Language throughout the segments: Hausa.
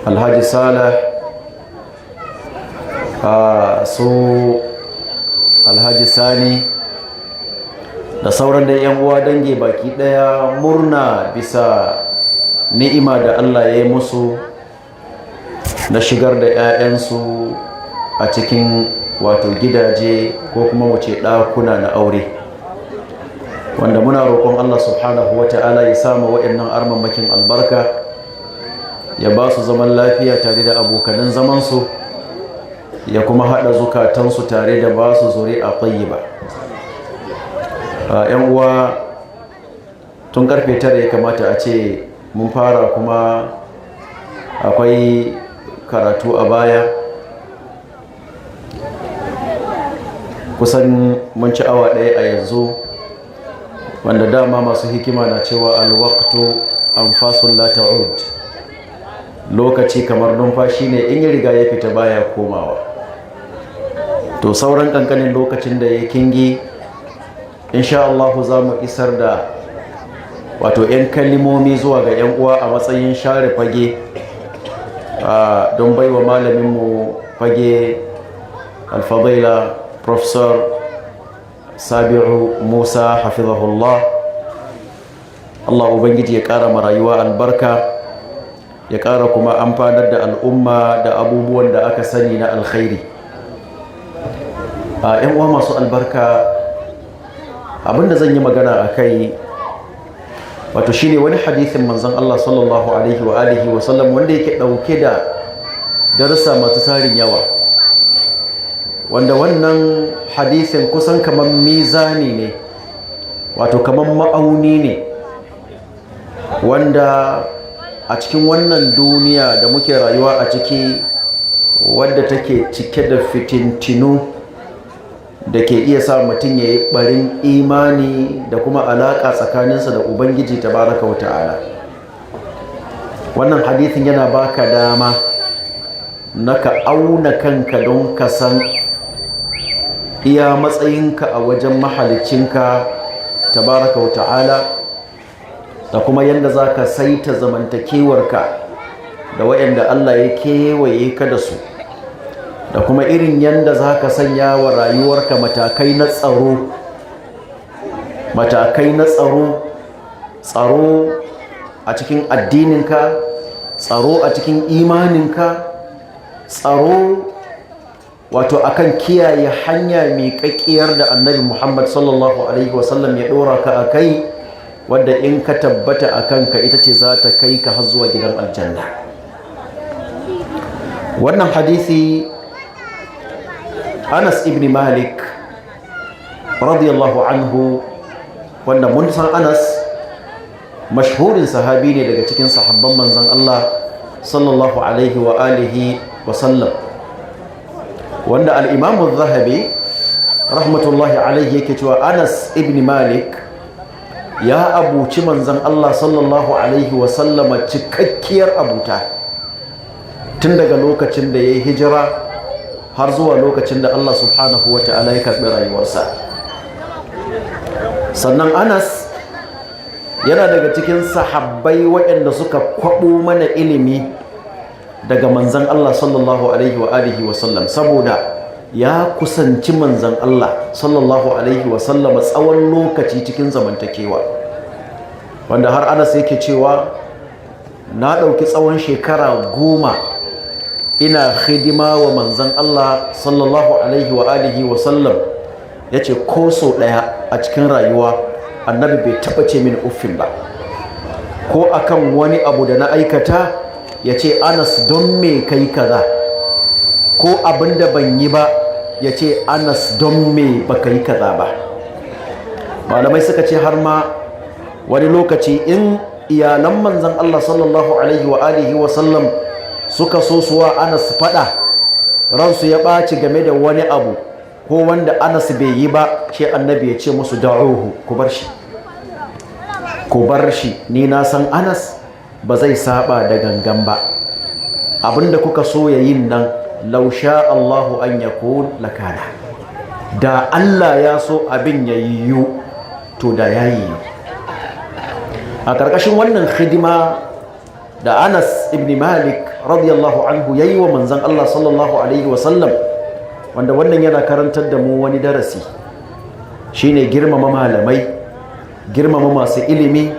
Alhaji Saleh, su Alhaji Sani da sauran da yan uwa dangi baki daya murna bisa ni'ima da Allah ya yi musu na shigar da 'ya'yansu a cikin wato gidaje ko kuma wuce ɗakuna na aure, wanda muna roƙon Allah subhanahu wa ta'ala ya samu waɗannan armamakin albarka, ya ba su zaman lafiya tare da abokanan zamansu, ya kuma haɗa zukatansu tare da ba su zuri'a tayyiba. ‘Yan uwa, tun karfe 9 ya kamata a ce mun fara, kuma akwai karatu a baya, kusan mun ci awa ɗaya a yanzu, wanda dama masu hikima na cewa alwaqtu anfasul la ta'ud, lokaci kamar numfashi ne, in ya riga ya fita baya komawa. To sauran kankanin lokacin da ya kingi, insha Allah za mu isar da wato 'yan kalimomi zuwa ga 'yan uwa a matsayin share fage don baiwa malaminmu fage alfadaila Professor Sabi'u Musa hafizahullah. Allah Ubangiji ya ƙara marayuwa albarka, ya ƙara kuma amfanar da al'umma da abubuwan da aka sani na alkhairi. ‘Yan uwa masu albarka, abinda zan yi magana a kai wato shine wani hadithin manzon Allah sallallahu alaihi wa alihi wa sallam, wanda yake ɗauke da darussa masu tarin yawa, wanda wannan hadisin kusan kamar mizani ne, wato kamar ma'auni ne, wanda a cikin wannan duniya da muke rayuwa a ciki, wadda take cike da fitintinu da ke iya sa mutum ya yi barin imani da kuma alaƙa tsakaninsa da Ubangiji tabaraka wa ta'ala. Wannan hadithin yana baka dama na ka auna kanka don ka san iya matsayinka a wajen mahalicinka tabaraka wa ta'ala, da kuma yadda za ka saita zamantakewarka da waɗanda Allah ya kewaye ka da su, da kuma irin yadda za ka sanya wa rayuwarka matakai na tsaro, tsaro a cikin addininka, tsaro a cikin imaninka, tsaro wato akan kiyaye hanya mai kakkiyar da annabi Muhammad sallallahu alaihi wasallam ya dora ka a kai, wadda in ka tabbata a kanka ita ce za ta kai ka har zuwa gidan aljanna. Wannan hadisi Anas ibn Malik radiyallahu anhu, wanda mun san Anas mashhurin sahabi ne daga cikin sahabban manzon Allah sallallahu alaihi wa alihi wa sallam, wanda al-Imam az-Zahabi rahmatullahi alaihi yake cewa Anas ibn Malik ya abuci manzon Allah sallallahu alaihi wa sallama cikakkiyar abuta, tun daga lokacin da yayi hijira har zuwa lokacin da Allah subhanahu wa ta'ala ya karɓi rayuwarsa. Sannan Anas yana daga cikin sahabbai waɗanda suka kwaɓo mana ilimi daga manzan Allah sallallahu alaihi wa alihi wa sallam, saboda ya kusanci manzan Allah sallallahu alaihi wa sallam tsawon lokaci cikin zamantakewa, wanda har Anas yake cewa na ɗauki tsawon shekara 10 ina hidima wa manzan Allah sallallahu alaihi wa alihi wa sallam. Yace ko so daya a cikin rayuwa annabi bai taba ce min uffin ba, ko akan wani abu da na aikata yace Anas don me kai kaza, ko abinda ban yi ba yace Anas don me baka yi kaza ba. Malamai suka ce har ma wani lokaci in iyalan manzan Allah sallallahu alaihi wa alihi wa sallam suka so suwa Anas fada, ransu ya ɓaci game da wani abu ko wanda Anas bai yi ba, shi annabi ya ce musu da'uhu, ku bar shi, ni na san Anas ba zai saba da gangan ba, abinda kuka so yayin nan law sha Allahu an yakun lakana, da Allah ya so abin ya yiwu to da yayi. A ƙarƙashin wannan hidima da Anas ibn Malik radiyallahu anhu yayi wa manzon Allah sallallahu alaihi wasallam, wanda wannan yana karantar da mu wani darasi, shine girmama malamai, girmama masu ilimi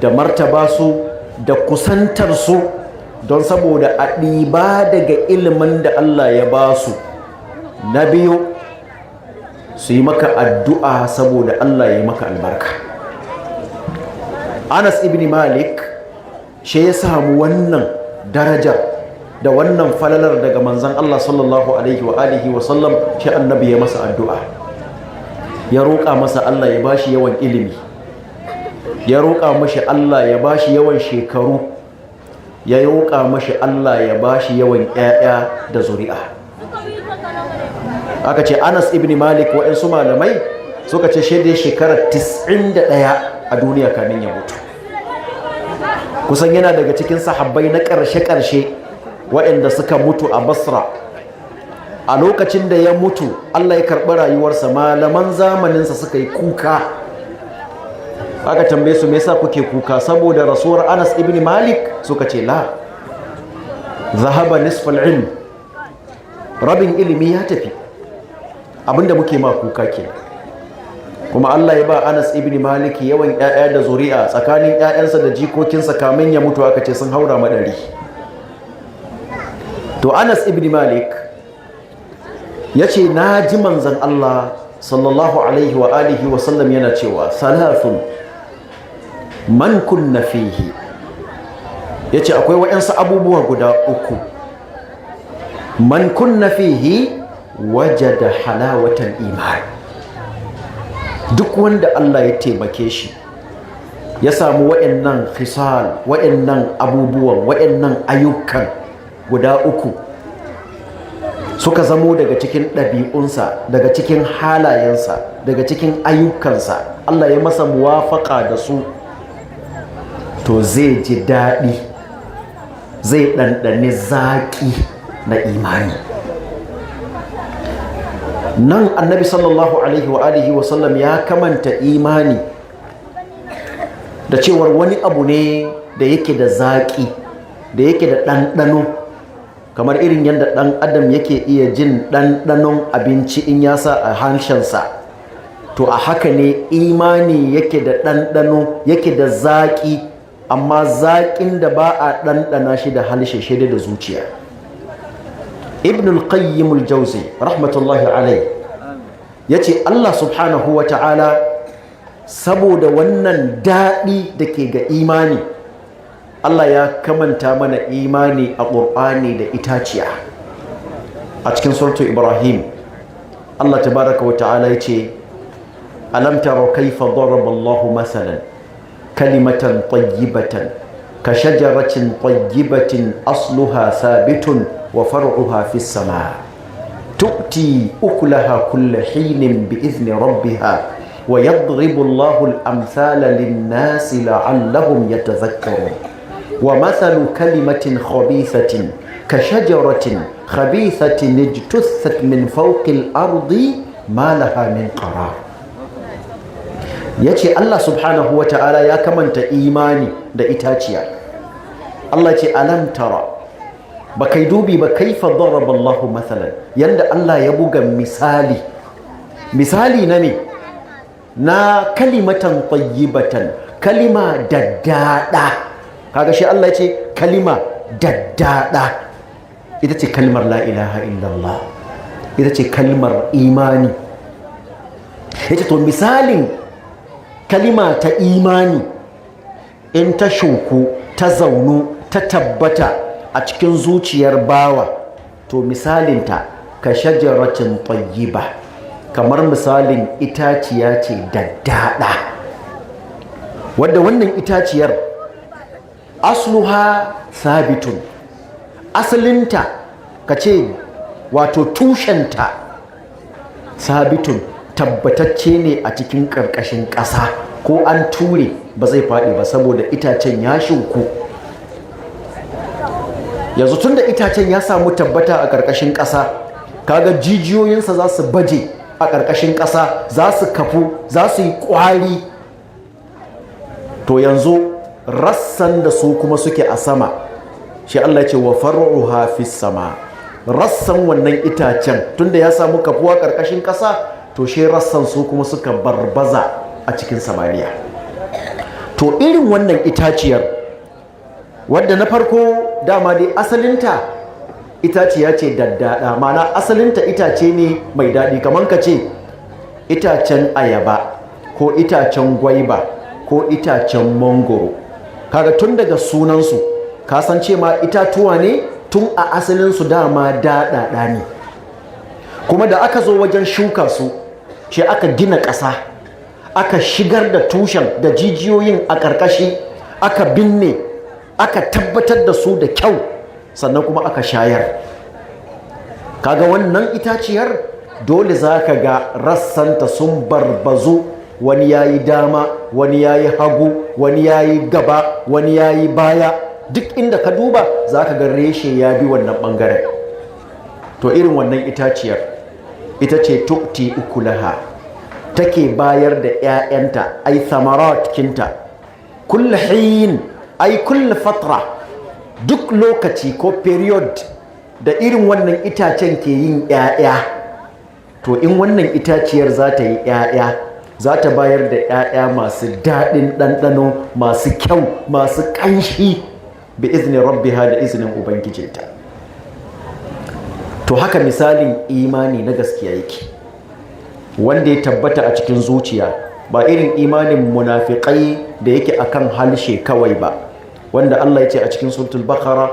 da martaba su da kusantar su, don saboda a ɗiba daga ilimin da Allah ya ba su. Na biyu, su yi maka addu'a saboda Allah ya yi maka albarka. Anas ibn Malik shi ya samu wannan darajar da wannan falalar daga manzan Allah sallallahu alaihi wa alihi wa sallam, shi annabi ya masa addu'a, ya roƙa masa Allah ya bashi yawan ilimi, ya roƙa mashi Allah ya bashi yawan shekaru, ya roƙa mashi Allah ya bashi yawan ƴaƴa da zuri'a. Aka ce Anas ibn Malik, waɗansu malamai suka ce shaidai shekarar 91 a duniya kamin ya mutu. Kusan yana daga cikin sahabbai na ƙarshe-ƙarshe waɗanda suka mutu a Basra. A lokacin da ya mutu, Allah ya karɓi rayuwarsa, malaman zamaninsa suka yi kuka. Aka tambaye su me yasa kuke kuka? Saboda rasuwar Anas ibn Malik? Suka ce la, zahaba nisfal ilm, rabin ilimi ya tafi. Abinda muke ma kuka kenan. Kuma Allah ya ba Anas ibn Malik yawan ƴaƴa da zuri'a, tsakanin ƴaƴansa da jikokinsa kamin ya mutu aka ce sun haura madari. To Anas ibn Malik yace na ji manzon Allah sallallahu alaihi wa alihi wa sallam yana cewa salathun man kunna fihi, yace akwai waɗansu abubuwa guda uku, man kunna fihi wajada halawatan iman. Duk wanda Allah ya taimake shi ya samu waɗannan khisal, waɗannan abubuwan, waɗannan ayyukan guda uku suka zamo daga cikin ɗabi'unsa, daga cikin halayensa, daga cikin ayyukansa, Allah ya masa muwafaƙa da su, to zai ji daɗi, zai ɗanɗani zaƙi na imani. Nan annabi sallallahu alaihi wa alihi wa sallam ya kamanta imani da cewar wani abu ne da yake da zaƙi, da yake da ɗanɗano, kamar irin yadda ɗan adam yake iya jin ɗanɗanon abinci in ya sa a harshensa. To a haka ne imani yake da ɗanɗano, yake da zaƙi, amma zaƙin da ba a ɗanɗana shi da harshe, shi da zuciya. Ibn al-Qayyim al-Jawzi rahmatullahi alayhi yace Allah subhanahu wa ta'ala saboda wannan daɗi da ke ga imani, Allah ya kamanta mana imani a ƙur'ani da itaciya. A cikin suratul Ibrahim Allah tabaraka wa ta'ala yace alam tara kayfa daraba Allahu masalan kalimatan tayyibatan ka shajaratin tayyibatin asluha thabitun wa far'uha fis samaa tu'ti ukulaha kulla hinin bi'izni rabbiha wa yadribu Allahu al-amthala lin-nasi la'allahum yatadhakkarun wa mathalu kalimatin khabithatin ka shajaratin khabithatin ijtuthat min fawqi al-ardi ma laha min qarar. Yace Allah subhanahu wa ta'ala ya kamanta imani da itaciya. Allah ce alam tara, ba kai dubi ba kaifa daraba Allahu mathalan, yanda Allah ya buga misali na me, na kalimatan tayyibatan, kalima daddada. Kaga shi Allah ya ce kalima daddada, ita ce kalmar la ilaha illallah, ita ce kalmar imani. Yace to misalin kalima ta imani in ta shuku, ta zaunu, ta tabbata a cikin zuciyar bawa, to misalinta ka shajaratin tayyiba, kamar misalin itaciya ce daddada, wadda wannan itaciyar asluha sabitun, asalinta ka ce wato tushenta sabitun, tabbatacce ne a cikin ƙarƙashin ƙasa, ko an ture ba zai faɗi ba saboda itacen ya shuku. Yanzu tun da itacen ya samu tabbata a ƙarƙashin ƙasa, kaga jijiyoyinsa za su baje a ƙarƙashin ƙasa, za su kafu, za su yi ƙwari. To yanzu rassan da su kuma suke a sama, shi Allah ce wa far'uha fis sama, rassan wannan itacen tunda ya samu kafuwa karkashin ƙasa, to shi rassan su kuma suka barbaza a cikin samaniya. To irin wannan itaciyar wadda na farko dama dai asalinta itaciya ce daddada, ma'ana asalinta itace ne mai daɗi, kamar ka ce itacen ayaba ko itacen gwaiba ko itacen mangoro. Kaga tun daga sunansu kasance ma itatuwa ne tun a asalinsu dama daɗaɗa ne, kuma da aka zo wajen shuka su shi aka gina ƙasa, aka shigar da tushen da jijiyoyin a ƙarƙashi, aka binne, aka tabbatar da su da kyau, sannan kuma aka shayar. Kaga wannan itaciyar dole za ka ga rassanta sun barbazu, wani ya yi dama, wani ya yi hagu, wani ya yi gaba, wani ya yi baya, duk inda ka duba za ka ga reshe ya bi wannan ɓangaren. To irin wannan itaciyar ita ce tukti ukulaha, take bayar da 'ya'yanta, ai thamarat kinta, kulle hin ai kulle fatra, duk lokaci ko period da irin wannan itacen ke yin 'ya'ya, to in wannan itaciyar za ta yi 'ya'ya, za ta bayar da 'ya'ya masu daɗin ɗanɗano, masu kyau, masu ƙanshi, bi izinin rabbiha, da izinin ubangijinta. To haka misalin imani na gaskiya yake, wanda ya tabbata a cikin zuciya, ba irin imanin munafiƙai da yake akan halshe kawai ba, wanda Allah ya ce a cikin suratul Baqara,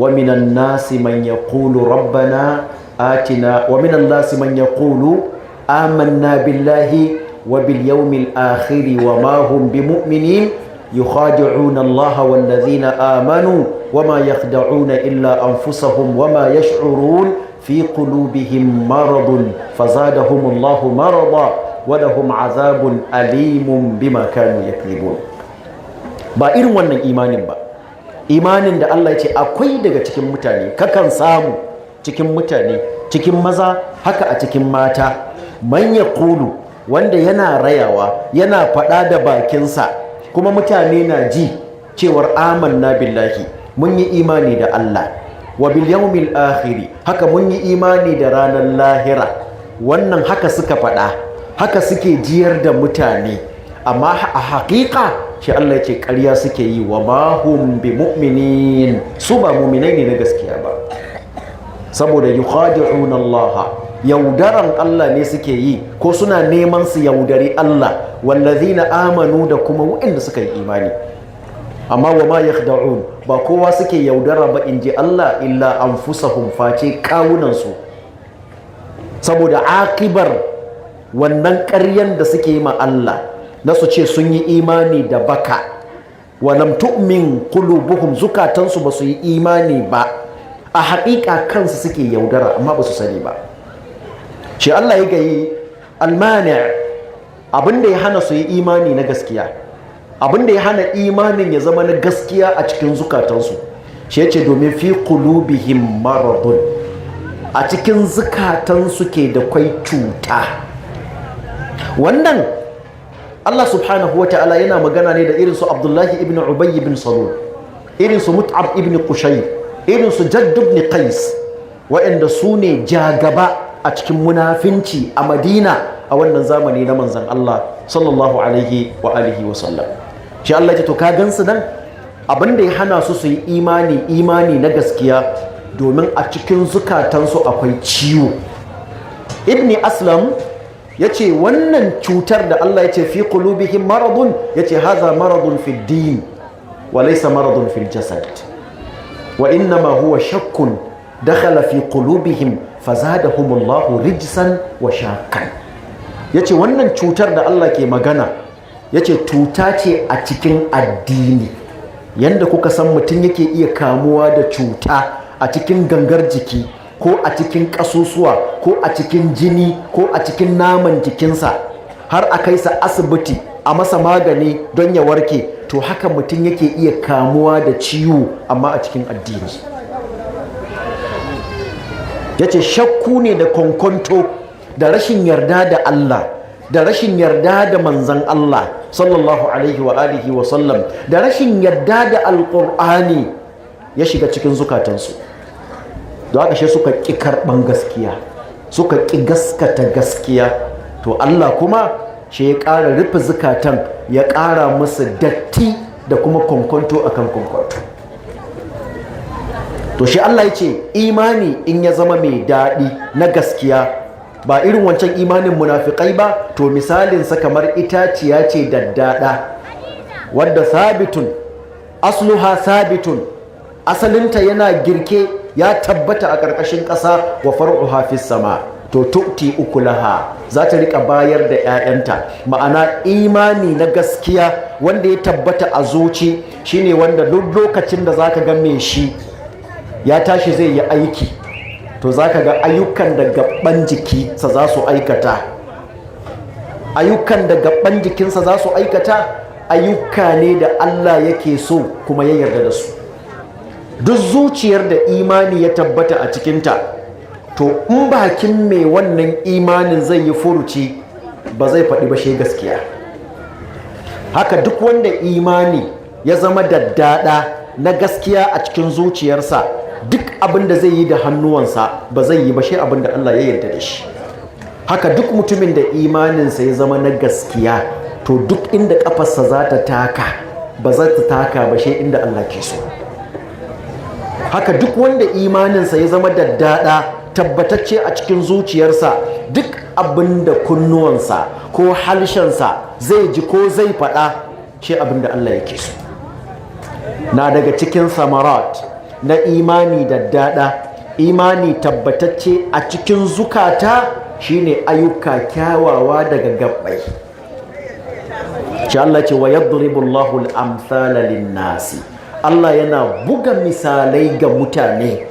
wa minan nasi man yaqulu rabbana atina, wa minan nasi man yaqulu amanna billahi wa bil yawmil akhir wa ma hum bimu'minin yukhadi'una Allah wal ladhina amanu wa ma yakhda'una illa anfusahum wa ma yash'urun fi qulubihim maradun fazadahum Allah marada wa lahum azabun alimun bima kanu yakribun. Ba irin wannan imanin ba, imanin da Allah ya ce akwai daga cikin mutane, kakan samu cikin mutane, cikin maza haka a cikin mata, man yaqulu, wanda yana rayawa, yana faɗa da bakinsa, kuma mutane na ji cewar amanna billahi, mun yi imani da Allah, wa bil yawmil akhiri, haka mun yi imani da ranar lahira. Wannan haka suka faɗa, haka suke jiyar da mutane, amma a haƙiƙa shi Allah ya ce ƙarya suke yi, wa ma hum bi mu'minin, su ba mu'minai ne na gaskiya ba, saboda yukhadi'una Allah, yaudaran Allah ne suke yi, ko suna neman su yaudari Allah, wallazina amanu, da kuma waɗanda suka yi imani. Amma wa ma yakhda'un, ba kowa suke yaudara ba, in ji Allah, illa anfusahum, face kawunansu, saboda akibar wannan ƙaryan da suke yi ma Allah na su ce sun yi imani da baka, wa lam tu'min qulubuhum, zukatansu ba su yi imani ba, a haƙiƙa kansu suke yaudara amma ba su sani ba. Shi Allah ya gayi almani, abinda ya hana su yi imani na gaskiya, abinda ya hana imanin ya zama na gaskiya a cikin zukatansu, shi yace domin fi qulubihim maradun, a cikin zukatansu ke da kwai cuta. Wannan Allah subhanahu wata'ala yana magana ne da irin su Abdullahi ibn Ubay ibn Salul, irin su Mut'ab ibn Qushayr, irin su Jadd ibn Qais, waɗanda su ne jagaba a cikin munafinci a Madina a wannan zamani na manzon Allah sallallahu alaihi wa alihi wa sallam. Shi Allah ya ce to ka gansu nan, abinda ya hana su su yi imani na gaskiya, domin a cikin zukatansu akwai ciwo. Ibn Aslam ya ce wannan cutar da Allah ya ce fi qulubihim maradun, ya ce haza maradun fi din wa laysa maradun fil jasad, wa innama huwa shakkun dakhala fi qulubihim fazadahumullahu rijsan wa shakkan. Ya ce wannan cutar da Allah ke magana, ya ce cuta ce a cikin addini, yanda kuka san mutum yake iya kamuwa da cuta a cikin gangar jiki, ko a cikin ƙasusuwa, ko a cikin jini, ko a cikin naman jikinsa, har a kai sa asibiti a masa magani don ya warke, to haka mutum yake iya kamuwa da ciwo amma a cikin addini. Ya ce shakku ne da kwankwanto, da rashin yarda da Allah, da rashin yarda da manzan Allah sallallahu alaihi wa alihi wa sallam, da rashin yarda da alƙur'ani. ya shiga cikin zukatansu, don haka shi suka ƙi karɓan gaskiya, suka ƙi gaskata gaskiya. To Allah kuma shi ya ƙara rufe zukatan, ya ƙara musu datti da kuma kwankwanto akan kwankwanto. To shi Allah ya ce imani in ya zama mai daɗi na gaskiya, ba irin wancan imanin munafiƙai ba, to misalinsa kamar itaciya ce daddada wadda sabitun asluha sabitun, asalinta yana girke ya tabbata a ƙarƙashin ƙasa, wa far'uha fis sama, to tu'ti ukulaha, za ta rika bayar da 'ya'yanta. Ma'ana imani na gaskiya wanda ya tabbata a zuci shine wanda duk lokacin da zaka ga me shi ya tashi zai yi aiki, to zaka ga ayyukan da gaban jikinsa za su aikata, ayyukan da gaban jikinsa za su aikata ayyuka ne da Allah yake so kuma ya yarda da su. Duk zuciyar da imani ya tabbata a cikinta, to in bakin mai wannan imanin zai yi furuci, ba zai faɗi ba shi gaskiya. Haka duk wanda imani ya zama daddada na gaskiya a cikin zuciyarsa, duk abin da zai yi da hannuwansa ba zai yi ba shi abin da Allah ya yarda da shi. Haka duk mutumin da imaninsa ya zama na gaskiya, to duk inda kafarsa za ta taka ba za ta taka ba shi inda Allah ke so. Haka duk wanda imaninsa ya zama daddada tabbatacce a cikin zuciyarsa, duk abin da kunnuwansa ko halshensa zai ji ko zai faɗa shi abin da Allah yake so. Na daga cikin samarat na imani daddada, imani tabbatacce a cikin zukata shine ayyuka kyawawa daga gabbai. Shi Allah ce wa yadribu Allahu al-amthala lin-nasi, Allah yana buga misalai ga mutane.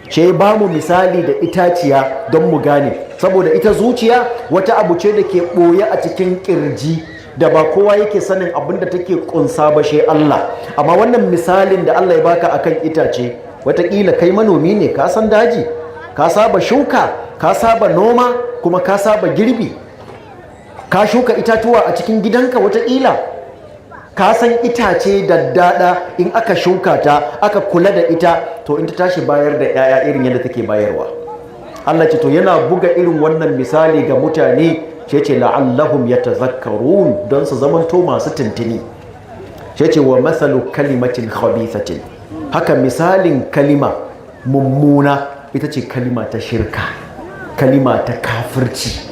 Shi ba mu misali da itaciya don mu gane, saboda ita zuciya wata abu ce da ke ɓoye a cikin ƙirji da ba kowa yake sanin abin da take ƙunsa ba shi Allah. Amma wannan misalin da Allah ya baka akan itace, wataƙila kai manomi ne, ka san daji, ka saba shuka, ka saba noma, kuma ka saba girbi, ka shuka itatuwa a cikin gidanka, wataƙila ka san itace daddada in aka shuka ta aka kula da ita, to in ta tashi bayar da 'ya'ya irin yadda take bayarwa. Allah ce to yana buga irin wannan misali ga mutane, shi ce la'allahum yatazakkarun, don su zamanto masu tuntuni. Shi ce wa masalu kalimatin khabithatin, haka misalin kalima mummuna ita ce kalima ta shirka, kalima ta kafirci.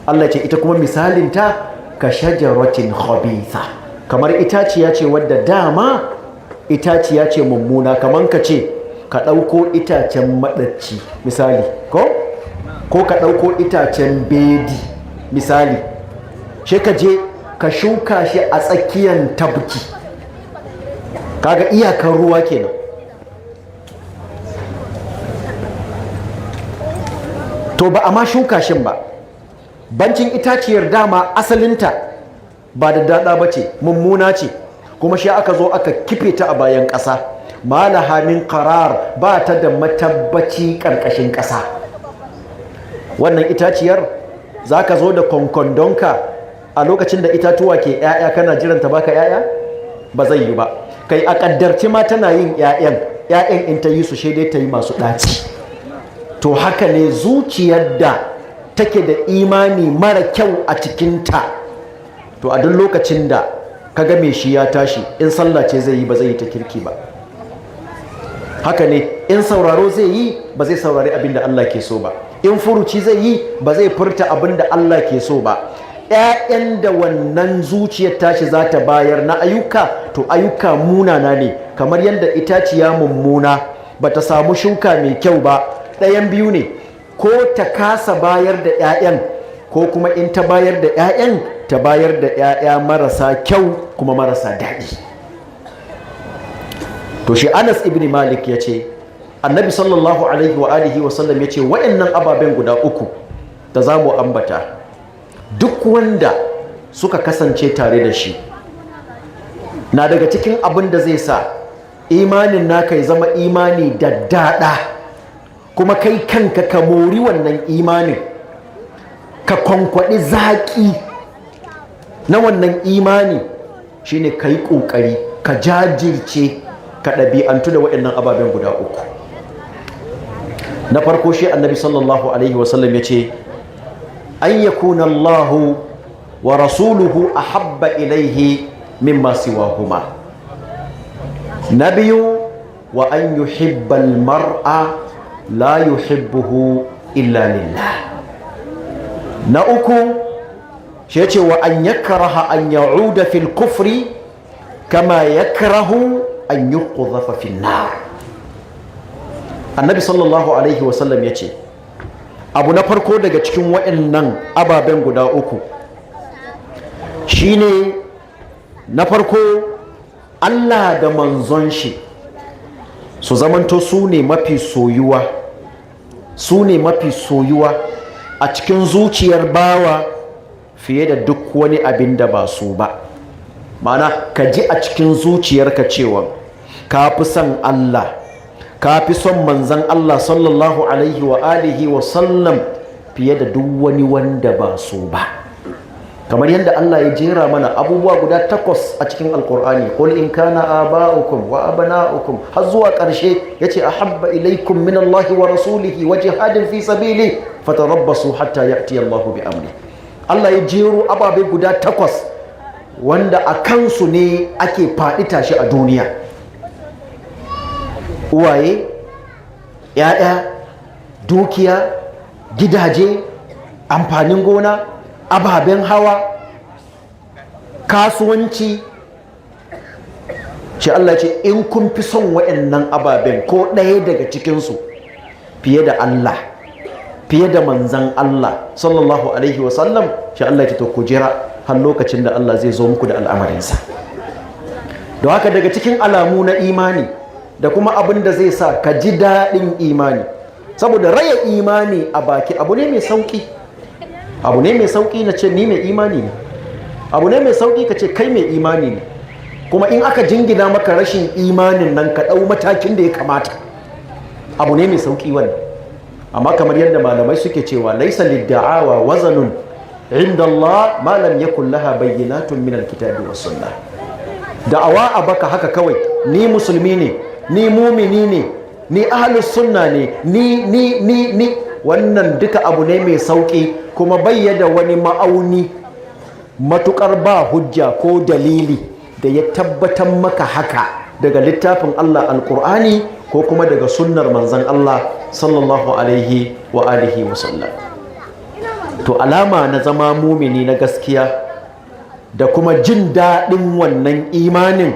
Allah ce ita kuma misalinta ka shajaratin khabitha, kamar itaciya ce wadda dama itaciya ce mummuna. Kamar ka ce ka ɗauko itacen maɗaci misali, ko ka ɗauko itacen bedi misali, shi ka je ka shuka shi a tsakiyar tabki, kaga iyakar ruwa kenan. To ba a ma shuka shin ba, bancin itaciyar dama asalinta ba da daɗa ba ce, mummuna ce, kuma shi aka zo aka kife ta a bayan ƙasa, malaha min qarar, ba ta da matabbaci ƙarƙashin ƙasa. Wannan itaciyar za ka zo da kwankondonka a lokacin da itatuwa ke 'ya'ya kana jiran ta baka 'ya'ya? Ba zai yi ba. Kai a ƙaddarci ma tana yin 'ya'yan in ta yi su shaidai ta yi masu ɗaci. To haka ne zuciyar da take da imani mara kyau a cikinta, to a duk lokacin da ka ga mai shi ya tashi, in sallah ce zai yi ba zai yi ta kirki ba. Haka ne in sauraro zai yi ba zai saurari abin da Allah ke so ba, in furuci zai yi ba zai furta abin da Allah ke so ba. 'Ya'yan da wannan zuciyar tashi za ta bayar na ayyuka, to ayyuka munana ne, kamar yadda itaciya mummuna ba ta samu shuka mai kyau ba. Ɗayan biyu ne, ko ta kasa bayar da 'ya'yan, ko kuma in ta bayar da 'ya'yan, ta bayar da 'ya'ya marasa kyau kuma marasa daɗi. To shi Anas ibn Malik ya ce, Annabi sallallahu alaihi wa alihi wa sallam ya ce, wa'annan ababen guda uku da za mu ambata, duk wanda suka kasance tare da shi, na daga cikin abin da zai sa imanin naka ya zama imani daddada, kuma kai kanka ka mori wannan imanin, ka kwankwaɗi zaƙi na wannan imani, shine ka yi ƙoƙari, ka jajirce, ka ɗabi'antu da waɗannan ababen guda uku. Na farko shi annabi sallallahu alaihi wasallam ya ce an yakuna Allahu wa rasuluhu ahabba ilaihi mimma siwahuma. Na biyu wa an yuhibba al-mar'a la yuhibbuhu illa lillah. Na uku shi ya ce wa an yakraha an ya'uda fil kufri kama yakrahu an yuqdhafa fin nar. Annabi sallallahu alaihi wasallam ya ce abu na farko daga cikin waɗannan ababen guda uku shine na farko Allah da manzon shi su zamanto su ne mafi soyuwa a cikin zuciyar bawa fiye da duk wani abin da ba su ba. Ma'ana ka ji a cikin zuciyarka cewa ka fi son Allah, ka fi son manzan Allah sallallahu alaihi wa alihi wa sallam fiye da duk wani wanda ba su ba. Kamar yadda Allah ya jera mana abubuwa guda 8 a cikin alkur'ani, qul in kana aba'ukum wa abna'ukum har zuwa ƙarshe yace ahabba ilaykum min Allah wa rasulihi wa jihadin fi sabili fatarabbasu hatta ya'ti Allahu bi amri. Allah ya jero ababe guda 8 wanda a kansu ne ake faɗi tashi a duniya. Uwaye, ‘ya'ya, dukiya, gidaje, amfanin gona, ababen hawa, kasuwanci. Shi Allah ce in kun fi son waɗannan ababen ko ɗaya daga cikinsu fiye da Allah, fiye da manzan Allah sallallahu alaihi wasallam, shi Allah ce to ku jira har lokacin da Allah zai zo muku da al'amarinsa. Da haka daga cikin alamu na imani da kuma abin da zai sa ka ji daɗin imani, saboda raya imani a baki abu ne mai sauƙi. Abu ne mai sauƙi na ce ni mai imani ne, abu ne mai sauƙi ka ce kai mai imani ne, kuma in aka jingina maka rashin imanin nan ka ɗau matakin da ya kamata, abu ne mai sauƙi wannan. Amma kamar yadda malamai suke cewa laisa lidda'awa wazanun inda Allah ma lam yakun laha bayyinatun min alkitabi was sunnah. Da'awa a baka haka kawai, ni musulmi ne, ni mumini ne, ni ahlus sunna ne, ni wannan duka abu ne mai sauki, kuma bayyada wani ma'auni matukar ba hujja ko dalili da ya tabbatar maka haka daga littafin Allah alqur'ani ko kuma daga sunnar manzon Allah sallallahu alaihi wa alihi wa sallam. To alama na zama mumini na gaskiya da kuma jin daɗin wannan imanin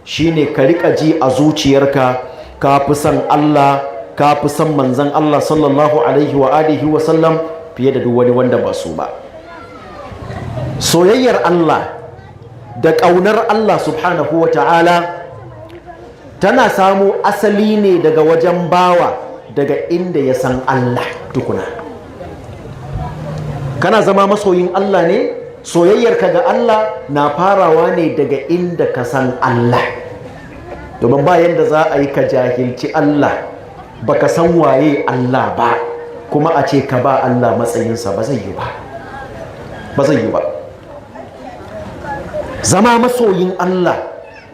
shine ka riƙa ji a zuciyarka ka fi son Allah, ka fi son manzon Allah sallallahu alaihi wa alihi wa sallam fiye da duk wani wanda ba su ba. Soyayyar Allah da ƙaunar Allah subhanahu wa ta'ala tana samu asali ne daga wajen bawa, daga inda ya san Allah tukuna. Kana zama masoyin Allah ne, soyayyarka ga Allah na farawa ne daga inda ka san Allah. Domin ba yanda za a yi ka jahilci Allah baka san waye Allah ba, kuma a ce ka ba Allah matsayinsa, ba zai yi ba. Zama masoyin Allah,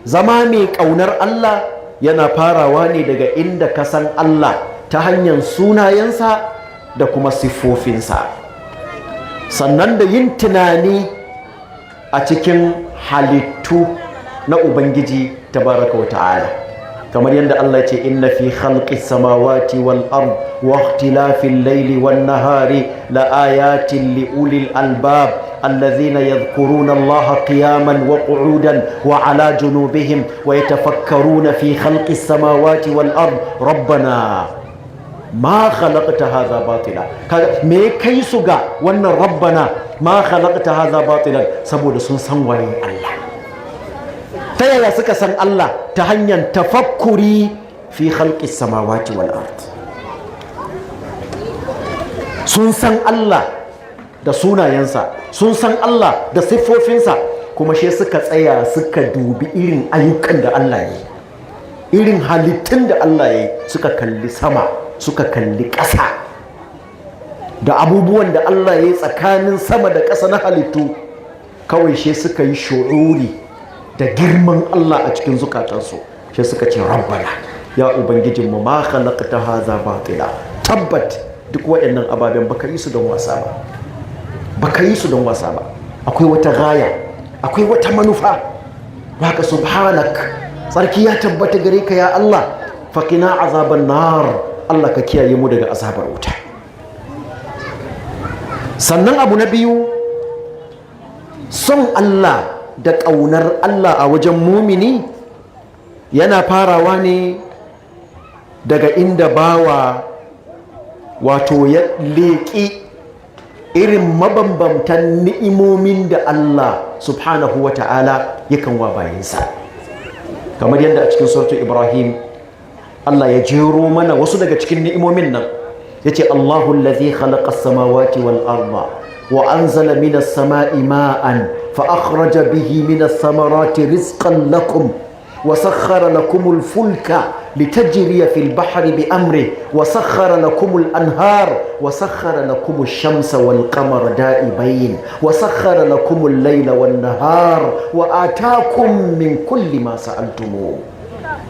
zama mai ƙaunar Allah yana farawa ne daga inda ka san Allah ta hanyar sunayensa da kuma siffofinsa, sannan da yin tunani a cikin halittu na Ubangiji tabaraka wa ta'ala. Kamar yadda Allah ce inna fi khalqis samawati wal ard wa ikhtilafil layli wan nahari la ayatin li ulil albab alladhina yadhkuruna Allaha qiyaman wa qu'udan wa ala junubihim wa yatafakkaruna fi khalqis samawati wal ard rabbana ma khalaqta hadha batila. Me kai su ga wannan rabbana ma khalaqta hadha batilan? Saboda sun san waye Allah. Ta yaya suka san Allah? Ta hanyar tafakkuri fi khalqis samawati wal ard. Sun san Allah da sunayensa, sun san Allah da siffofinsa, kuma shi suka tsaya suka dubi irin ayyukan da Allah ya yi, irin halittun da Allah ya yi, suka kalli sama, suka kalli ƙasa, da abubuwan da Allah ya yi tsakanin sama da ƙasa na halittu. Kawai shi suka yi shu'uri da girman Allah a cikin zukatansu, shi suka ce rabbana ya ubangijinmu ma khalaqta hadha batila, tabbat duk waɗannan ababen baka yi su don wasa ba, akwai wata gaya, akwai wata manufa. Baka subhanak, tsarki ya tabbata gare ka ya Allah, faqina azaban nar, Allah ka kiyaye mu daga azabar wuta. Sannan abu na biyu, son Allah da ƙaunar Allah a wajen mumini yana farawa ne daga inda bawa wato ya leƙi irin mabambamtan ni'imomin da Allah subhanahu wa ta'ala yakan wa bayansa, kamar yadda a cikin suratul Ibrahim Allah ya jero mana wasu daga cikin ni'imomin nan. yace Allahu allazi khalaqa as-samawati wal arda wa anzala minas sama'i ma'an fa akhraja bihi minas samarati rizqan lakum wa sakhkhara lakumul fulka litajriya fil bahri bi amri wa sakhkhara lakumul anhar wa sakhkhara lakumush shamsa wal qamara da'ibain wa sakhkhara lakumul layla wan nahar wa ataakum min kulli ma sa'altum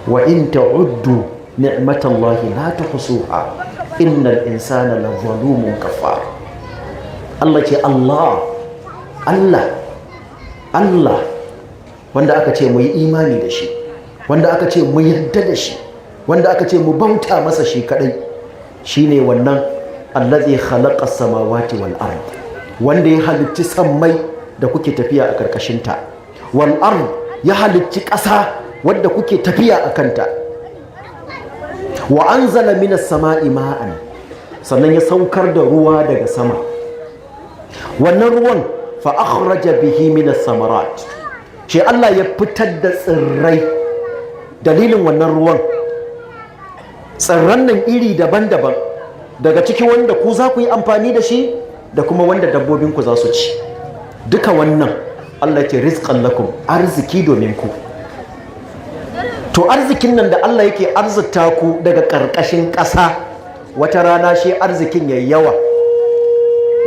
wa in ta'uddu ni'matallahi la tuhsuha innal insana la zalumun kafar. Allah ce Allah wanda aka ce mu yi imani da shi, wanda aka ce mu yarda da shi, wanda aka ce mu bauta masa shi kadai, shine wannan allazi khalaqa samawati wal ard, wanda ya halicci sammai da kuke tafiya a karkashin ta, wal ard ya halicci ƙasa wadda kuke tafiya a kanta, wa anzala minas sama'i ma'an, sannan ya saukar da ruwa daga sama. Wannan ruwan fa akhraja bihi minas samarat, shi Allah ya fitar da tsirrai dalilin wannan ruwan. Tsirran nan iri daban-daban, daga ciki wanda ku za ku yi amfani da shi da kuma wanda dabbobinku za su ci. Duka wannan Allah ke rizqan lakum, arziki domin ku. To arzikin nan da Allah yake arzita ku daga ƙarƙashin ƙasa, wata rana shi arzikin yayi yawa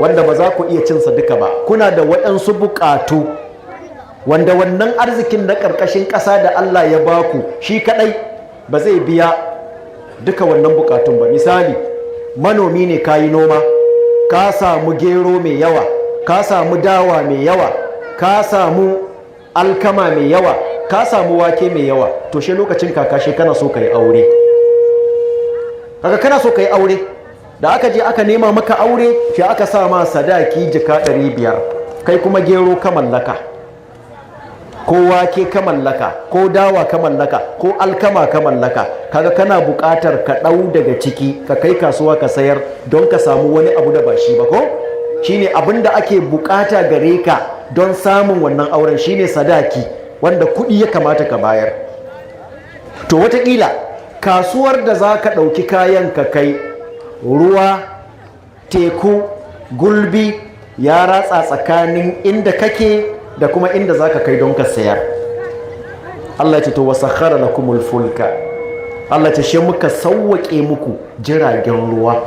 wanda ba za ku iya cinsa duka ba, kuna da waɗansu buƙatu wanda wannan arzikin na ƙarƙashin ƙasa da Allah ya baku shi kaɗai ba zai biya duka wannan buƙatun ba. Misali, manomi ne, ka yi noma, ka samu gero mai yawa, ka samu dawa mai yawa, ka samu alkama mai yawa, ka samu wake mai yawa, to shi lokacin kakashe kana so ka yi aure. Kaga kana so ka yi aure, da aka je aka nema maka aure, shi aka sa ma sadaki jika 500, kai kuma gero ka mallaka, ko wake ka mallaka, ko dawa ka mallaka, ko alkama ka mallaka. Kaga kana buƙatar ka ɗau daga ciki ka kai kasuwa ka sayar don ka samu wani abu da ba shi ba, ko shine abin da ake buƙata gare ka don samun wannan auren, shine sadaki wanda kuɗi ya kamata ka bayar. To wataƙila kasuwar da za ka ɗauki kayan ka kai, ruwa, teku, gulbi ya ratsa tsakanin inda kake da kuma inda za ka kai don ka sayar. Allah ce to wasakhara lakumul fulka, Allah ce shi muka sauwaƙe muku jiragen ruwa,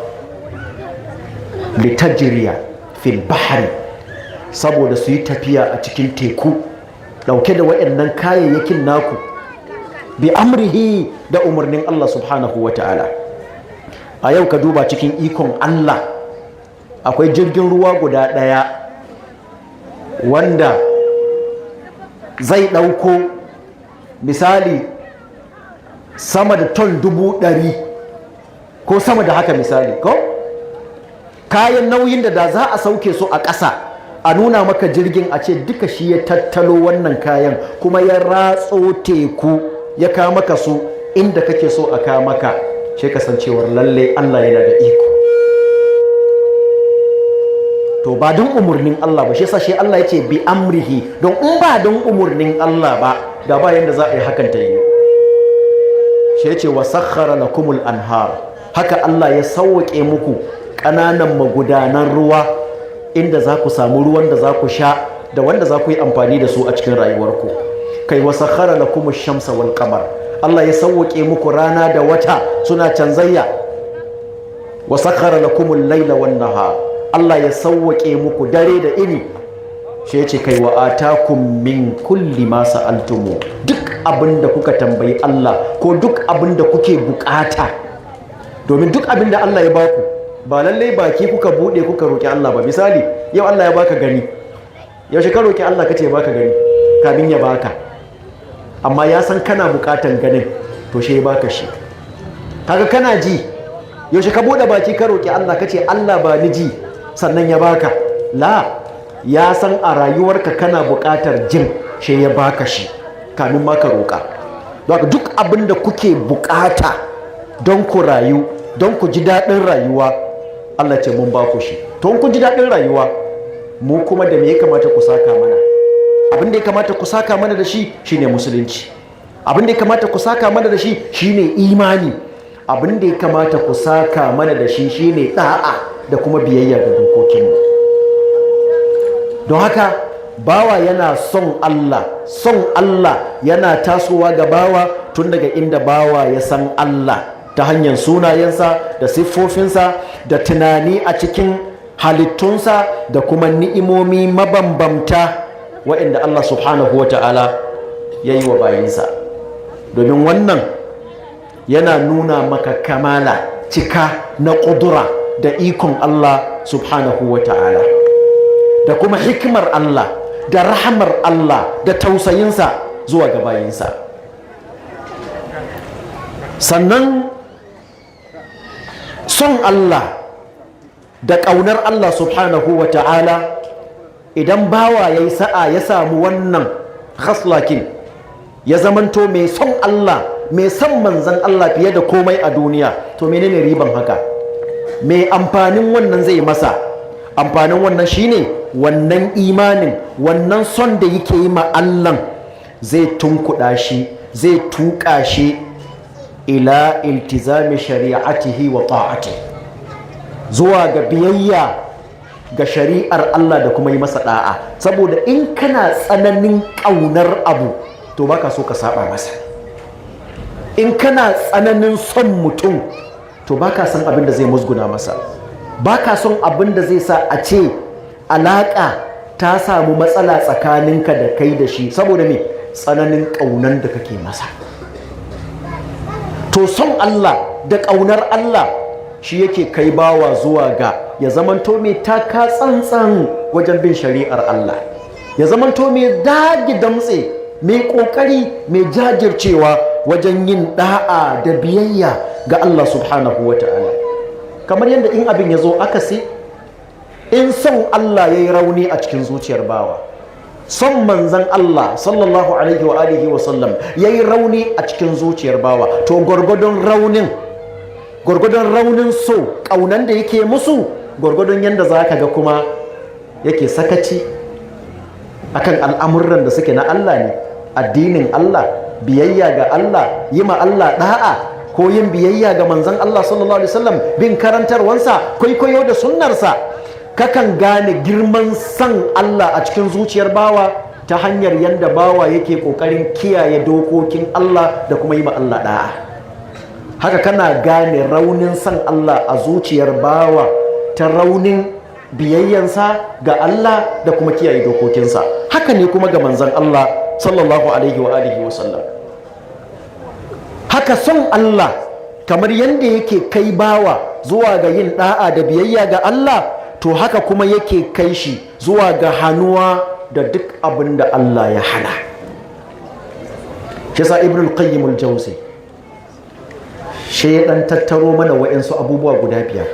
litajriya fil bahri, saboda su yi tafiya a cikin teku ɗauke da waɗannan kayayyakin naku, bi amrihi, da umarnin Allah subhanahu wa ta'ala. A yau ka duba cikin ikon Allah, akwai jirgin ruwa guda ɗaya wanda zai ɗauko misali sama da ton 100,000 ko sama da haka misali, ko kayan nauyin da za a sauke su a ƙasa, a nuna maka jirgin a ce duka shi ya tattalo wannan kayan kuma ya ratso teku ya kawo maka su inda kake so a kawo maka, shi kasancewar lalle Allah yana da iko. To ba don umarnin Allah ba, shi yasa shi Allah ya ce bi amrihi, don in ba don umarnin Allah ba da ba yanda za a yi hakan ta yi. Shi ya ce wa sakhara lakumul anhar, haka Allah ya sauwaƙe muku ƙananan magudanan ruwa inda za ku samu ruwan da za ku sha da wanda za ku yi amfani da su a cikin rayuwarku. Kai wa sakhara lakumush shamsa wal qamar, Allah ya sauwaƙe muku rana da wata suna canzayya. Wa sakhara lakumul layla wan nahar, Allah ya sauwaƙe muku dare da ini shi yace kai wa atakum min kulli ma sa'altumu, duk abinda kuka tambayi Allah ko duk abinda kuke bukata, domin duk abinda Allah ya baku ba lallai baki kuka bude kuka roki Allah ba. Misali yau Allah ya baka gani, yaushe ka roki Allah kace baka gani kamin ya baka, amma ya san kana bukatan ganin, to shi ya baka shi. Kaga kana ji, yaushe ka bude baki ka roki Allah kace Allah ba ni ji sannan ya baka? La, ya san a rayuwarka kana bukatar jin, shi ya baka shi kamin ma ka roka. Duk abin da kuke bukata don ku rayu, don ku ji daɗin rayuwa, Allah ce mun baku shi. To kun ji daɗin rayuwa, mu kuma da me ya kamata ku saka mana? Abin da ya kamata ku saka mana da shi shine musulunci. Abin da ya kamata ku saka mana da shi shine imani. Abin da ya kamata ku saka mana da shi shine da'a da kuma biyayya ga dokokinmu. Don haka bawa yana son Allah yana tasowa ga bawa tun daga inda bawa ya san Allah ta hanyar sunayensa da siffofinsa da tunani a cikin halittunsa da kuma ni'imomi mabambamta waɗanda Allah subhanahu wa ta'ala ya yi wa bayinsa. Domin wannan yana nuna maka kamala, cika na ƙudura da ikon Allah subhanahu wa ta'ala, da kuma hikimar Allah da rahamar Allah da tausayinsa zuwa ga bayinsa. Sannan son Allah da ƙaunar Allah subhanahu wa ta'ala, idan bawa ya yi sa'a ya samu wannan khaslakin, ya zamanto mai son Allah, mai son manzan Allah fiye da komai a duniya, to menene riban haka? Mai amfanin wannan zai masa? Amfanin wannan shine wannan imanin, wannan son da yake yi ma Allah zai tunkuɗa shi, zai tuƙa shi ila iltizami shari'atihi wa ta'ati, zuwa ga biyayya ga shari'ar Allah da kuma yi masa da'a. Saboda in kana tsananin ƙaunar abu, to baka so ka saba masa. In kana tsananin son mutum, to baka son abin da zai musguna masa, baka son abin da zai sa a ce alaƙa ta samu matsala tsakaninka da kai da shi, saboda me? Tsananin ƙaunar da kake masa. To son Allah da ƙaunar Allah shi yake kai bawa zuwa ga ya zamanto mai taka tsantsan wajen bin shari'ar Allah, ya zamanto mai dage damtse, mai ƙoƙari, mai jajircewa wajen yin da'a da biyayya ga Allah subhanahu wa ta'ala. Kamar yadda in abin ya zo akasi, in son Allah ya yi rauni a cikin zuciyar bawa, son manzan Allah sallallahu alaihi wa alihi wa sallam ya yi rauni a cikin zuciyar bawa, to gwargwadon raunin so, ƙaunan da yake musu, gwargwadon yadda za ka ga kuma yake sakaci akan al'amuran da suke na Allah ne, addinin Allah, biyayya ga Allah, yi ma Allah da'a, ko yin biyayya ga manzan Allah sallallahu alaihi wa sallam, bin karantarwansa, kwaikwayo da sunnarsa. Kakan gane girman san Allah a cikin zuciyar bawa ta hanyar yadda bawa yake ƙoƙarin kiyaye dokokin Allah da kuma yi ma Allah da'a. Haka kana gane raunin san Allah a zuciyar bawa ta raunin biyayyansa ga Allah da kuma kiyaye dokokinsa. Haka ne kuma ga manzon Allah sallallahu alaihi wa alihi wa sallam. Haka son Allah kamar yadda yake kai bawa zuwa ga yin da'a da biyayya ga Allah, to haka kuma yake kai shi zuwa ga hannuwa da duk abin da Allah ya hana. Shi sa Ibn al-Qayyim al-Jawzi shi ya dan tattaro mana wa'insu abubuwa guda biyar.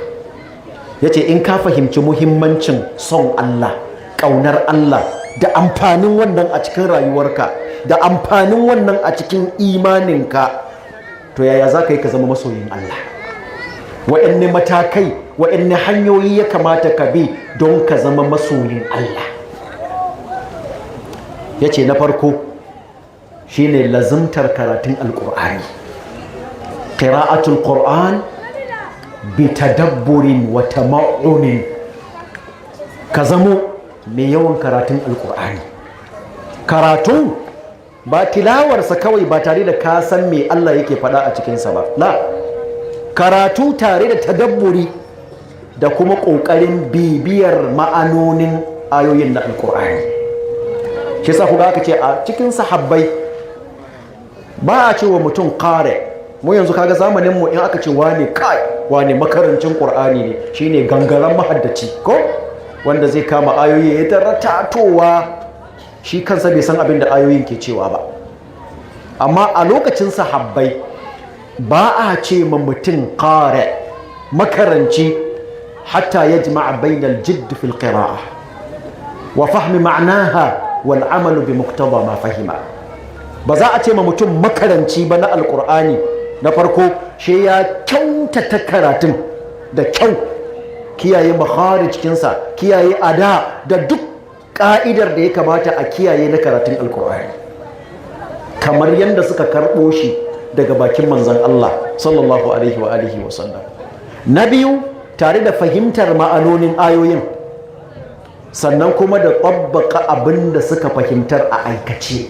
Yace in ka fahimci muhimmancin son Allah, ƙaunar Allah, da amfanin wannan a cikin rayuwarka, da amfanin wannan a cikin imaninka, to yaya za ka yi ka zama masoyin Allah? Waɗanne matakai, waɗanne hanyoyi ya kamata ka bi don ka zama masoyin Allah? Ya ce na farko shine lazimtar karatun alƙur'ani, qira'atul qur'an bi tadabburin wa tama'unin. Ka zamo mai yawan karatun alƙur'ani, karatu ba tilawarsa kawai ba tare da ka san me Allah yake faɗa a cikinsa ba, la, karatu tare da tadabburi da kuma ƙoƙarin bibiyar ma'anonin ayoyin na alƙur'ani. shi yasa kuga aka ce a cikin sahabbai ba a ce wa mutum qari. Mu yanzu kaga zamanin mu in aka ce wani makarancin Qur'ani ne shine gangaren mahaddaci ko wanda zai kama ayoyi ya taratatowa shi kansa bai san abin da ayoyin ke cewa ba. Amma a lokacin sahabbai ba a ce ma mutum qari makaranci hatta yajma'a bainal jidd fil qira'ah wa fahmi ma'naha wal amalu bi muqtada ma fahima. Ba za a ce ma mutum makaranci ba na alqur'ani na farko shi ya kyautata karatun da kyau, kiyaye makharij cikinsa, kiyaye ada da duk ka'idar da ya kamata a kiyaye na karatun alqur'ani kamar yadda suka karɓo shi daga bakin manzon Allah sallallahu alaihi wa alihi wa sallam. Na biyu, tare da fahimtar ma'anonin ayoyin, sannan kuma da tabbaka abin da suka fahimtar a aikace.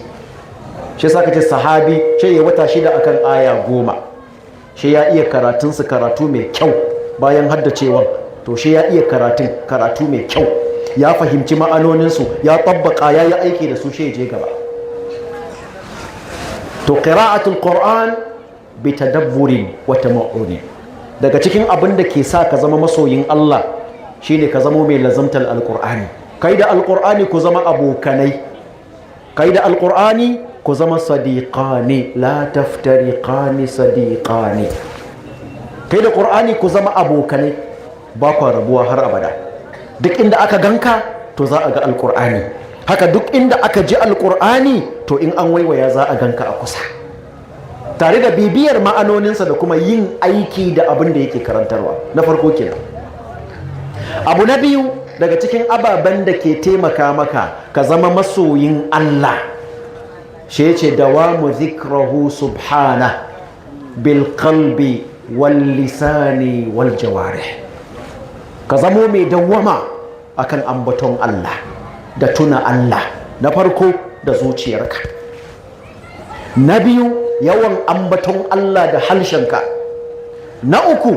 Shi yasa kace sahabi shi ya wata 6 akan aya 10, shi ya iya karatun su karatu mai kyau bayan haddacewa, to shi ya iya karatu mai kyau, ya fahimci ma'anonin su, ya tabbaka, ya yi aiki da su, shi je gaba. To qira'atul Qur'an bi tadabburin wa tama'unin, daga cikin abin da ke sa ka zama masoyin Allah shine ka zama mai lazamtar alqur'ani. Kai da alqur'ani ku zama abokanai, kai da alqur'ani ku zama sadiqani, la taftariqani sadiqani. Kai da qur'ani ku zama abokanai, ba ku rabuwa har abada. Duk inda aka ganka to za a ga alqur'ani, haka duk inda aka ji alqur'ani to in an waiwaya za a ganka a kusa, tare da bibiyar ma'anoninsa da kuma yin aiki da abin da yake karantarwa. Na farko kenan. Abu na biyu daga cikin ababen da ke taimaka maka ka zama masoyin Allah shi yace dawamu zikrahu subhana bil qalbi wal lisani wal jawarih. Ka zamo mai dawwama akan ambaton Allah da tuna Allah, na farko da zuciyarka, na biyu yawan ambaton Allah da harshenka, na uku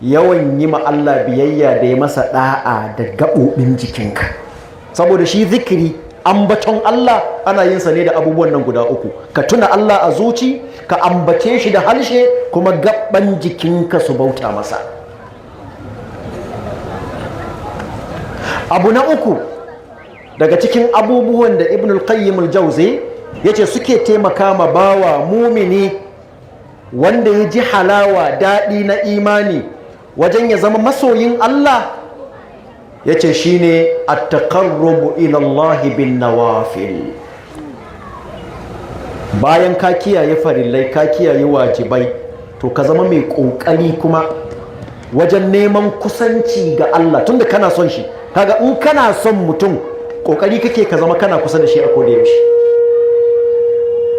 yawan yi ma Allah biyayya da ya masa da'a da gaɓoɓin jikinka. Saboda shi zikiri, ambaton Allah ana yin sa ne da abubuwan nan guda uku: ka tuna Allah a zuci, ka ambace shi da harshe, kuma gaɓan jikinka su bauta masa. Abu na uku daga cikin abubuwan da Ibn al-Qayyim al-Jawzi yace suke taimaka ma bawa mumini wanda ya ji halawa daɗi na imani wajen ya zama masoyin Allah, yace shine at-taqarrubu ila Allah bin nawafil. Bayan ka kiyaye farillai, ka kiyaye wajibai, to ka zama mai kokari kuma wajen neman kusanci ga Allah, tunda kana son shi. Kaga in kana son mutum, kokari kake ka zama kana kusa da shi a koda yaushe.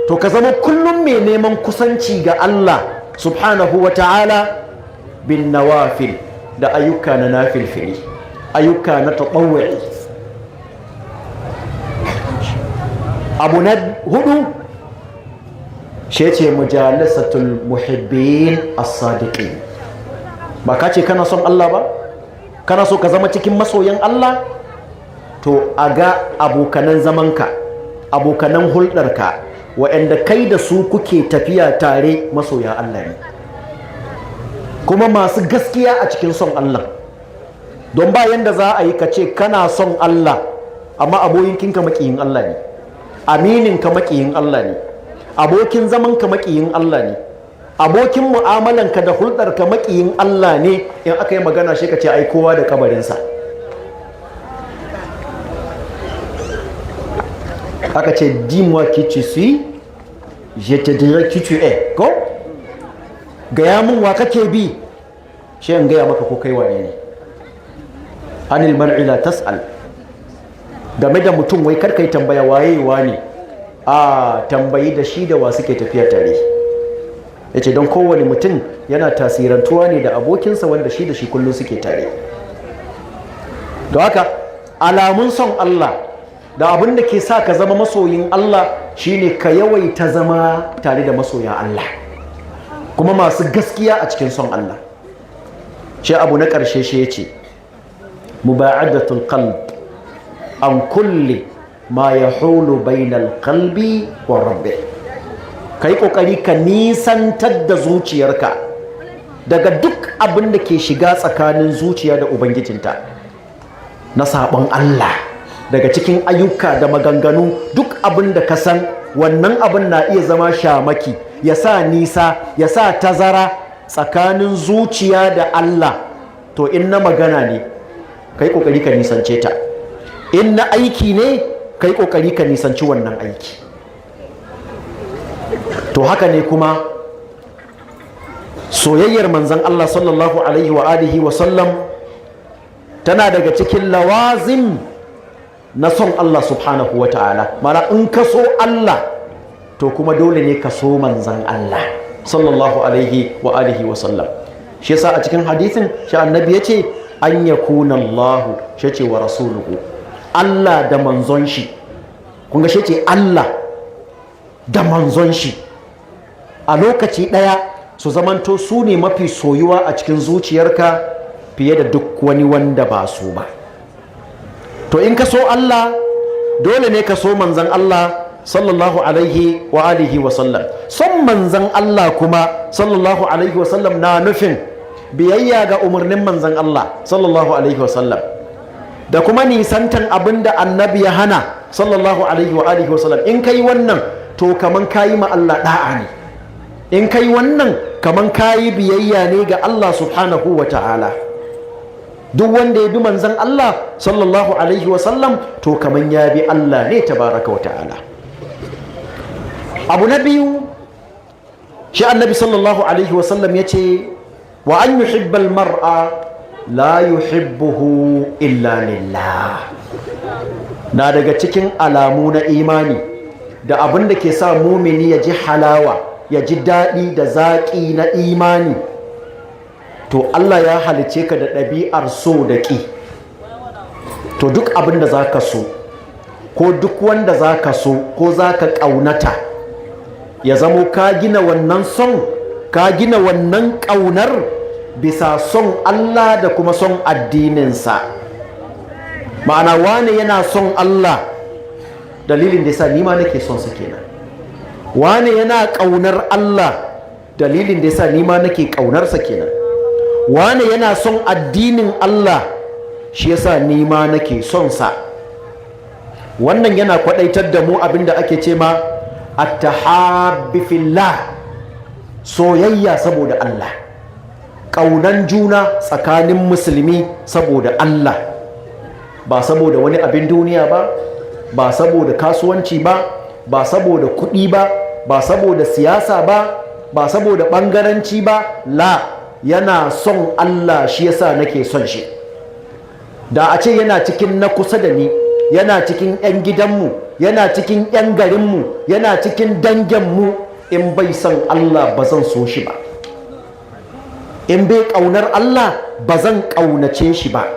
To ka zama kullum mai neman kusanci ga Allah subhanahu wa ta'ala bin nawafil, da ayyuka na nafilfili, ayyuka na taɓawai. Abu na hudu shi ce mujalasatul muhibbin as-sadiqin. Ba ka ce kana son Allah ba? Kana so ka zama cikin masoyan Allah? To a ga abokanan zamanka, abokanan hulɗarka, waɗanda kai da su kuke tafiya tare masoya Allah ne, kuma masu gaskiya a cikin son Allah. Don ba yanda za a yi ka ce kana son Allah amma abokinka maƙiyin Allah ne, amininka maƙiyin Allah ne, abokin zamanka maƙiyin Allah ne, abokin mu'amalanka da hulɗarka maƙiyin Allah ne. In aka yi magana shi ka ce ai kowa da kabarinsa. Aka ce dis-moi qui tu suis, je te dirai qui tu es. Ko? Gaya mun wa kake bi, shi in gaya maka ko kai wane ne. Anil mar'i la tas'al. Game da mutum wai kar kai tambaya waye wane, a tambayi da shi da wa suke tafiya tare. Yace don kowane mutum yana tasirantuwa ne da abokinsa wanda shi da shi kullum suke tare. Don haka alamun son Allah da abin da ke sa ka zama masoyin Allah shine ka yawaita zama tare da masoya Allah, kuma masu gaskiya a cikin son Allah. Shi abu na ƙarshe shi yace muba'adatul qalb an kulli ma yahulu bainal qalbi wa rabbi. Kai kokari ka nisantar da zuciyarka daga duk abin da ke shiga tsakanin zuciya da ubangijinta na sabon Allah, daga cikin ayyuka da maganganu, duk abin da ka san wannan abin na iya zama shamaki, ya sa nisa, ya sa tazara tsakanin zuciya da Allah, to in na magana ne kai kokari ka nisance ta, in na aiki ne kai kokari ka nisanci wannan aiki. To haka ne kuma soyayyar manzon Allah sallallahu alaihi wa alihi wa sallam tana daga cikin lawazim na son Allah subhanahu wa ta'ala. Mana in ka so Allah to kuma dole ne ka so manzon Allah sallallahu alaihi wa alihi wa sallam. Shi yasa a cikin hadisin shi annabi yace an yakuna Allah shi ce wa rasuluhu, Allah da manzon shi. Kun ga shi ce Allah da manzon shi a lokaci ɗaya su zamanto su ne mafi soyuwa a cikin zuciyarka fiye da duk wani wanda ba su ba. To in ka so Allah dole ne ka so manzan Allah sallallahu alaihi wa alihi wa sallam. Son manzan Allah kuma sallallahu alaihi wa sallam na nufin biyayya ga umarnin manzan Allah sallallahu alaihi wa sallam, da kuma nisantan abin da annabi ya hana sallallahu alaihi wa alihi wa sallam. In kai wannan to kaman kayi ma Allah da'a ne, in kai wannan kaman kayi biyayya ne ga Allah subhanahu wa ta'ala. Duk wanda ya bi manzan Allah sallallahu alaihi wa sallam to kaman ya bi Allah ne tabaraka wa ta'ala. Abu na biyu, shi annabi sallallahu alaihi wa sallam yace wa an yuhibbal mar'a la yuhibbuhu illa lillah. Na daga cikin alamu na imani da abin da ke sa mumini ya ji halawa, ya ji daɗi da zaƙi na imani, to Allah ya halice ka da ɗabi'ar so da ƙi. To duk abin da za ka so, ko duk wanda za ka so ko za ka ƙaunata, ya zamo ka gina wannan son, ka gina wannan ƙaunar bisa son Allah da kuma son addininsa. Ma'ana wane yana son Allah, dalilin da yasa ni ma nake son sa kenan. Wane yana ƙaunar Allah, dalilin da yasa ni ma nake ƙaunar sa kenan. Wane yana son addinin Allah, shi yasa ni ma nake son sa. Wannan yana kwadaitar da mu abinda ake ce ma at-tahabbi fillah, soyayya saboda Allah, ƙaunan juna tsakanin musulmi saboda Allah, ba saboda wani abin duniya ba, ba saboda kasuwanci ba, ba saboda kuɗi ba, ba saboda siyasa ba, ba saboda ɓangaranci ba. La, yana son Allah, shi yasa nake son shi. Da a ce yana cikin na kusa da ni, yana cikin 'yan gidanmu, yana cikin 'yan garinmu, yana cikin danginmu, in bai son Allah ba zan so shi ba, in bai ƙaunar Allah ba zan ƙaunace shi ba.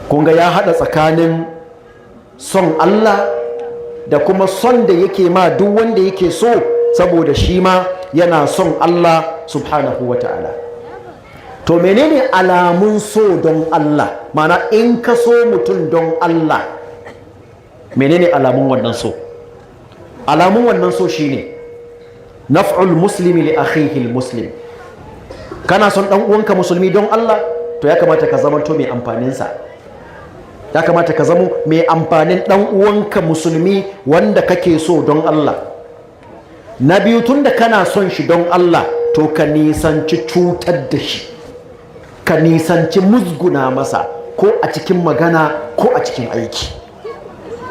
Kunga ya haɗa tsakanin son Allah da kuma son da yake ma duk wanda yake so, saboda shi ma yana son Allah subhanahu wa ta'ala. To menene alamun so don Allah? Mana in ka so mutum don Allah, menene alamun wannan so? Alamun wannan so shine naf'ul muslimi li akhihi muslim. Kana son dan uwanka musulmi don Allah, to ya kamata ka zama to mai amfanin sa, ya kamata ka zama mai amfanin dan uwanka musulmi wanda kake so don Allah. Na biyu, tunda kana son shi don Allah, to ka nisanci cutar da shi, ka nisanci musguna masa, ko a cikin magana ko a cikin aiki.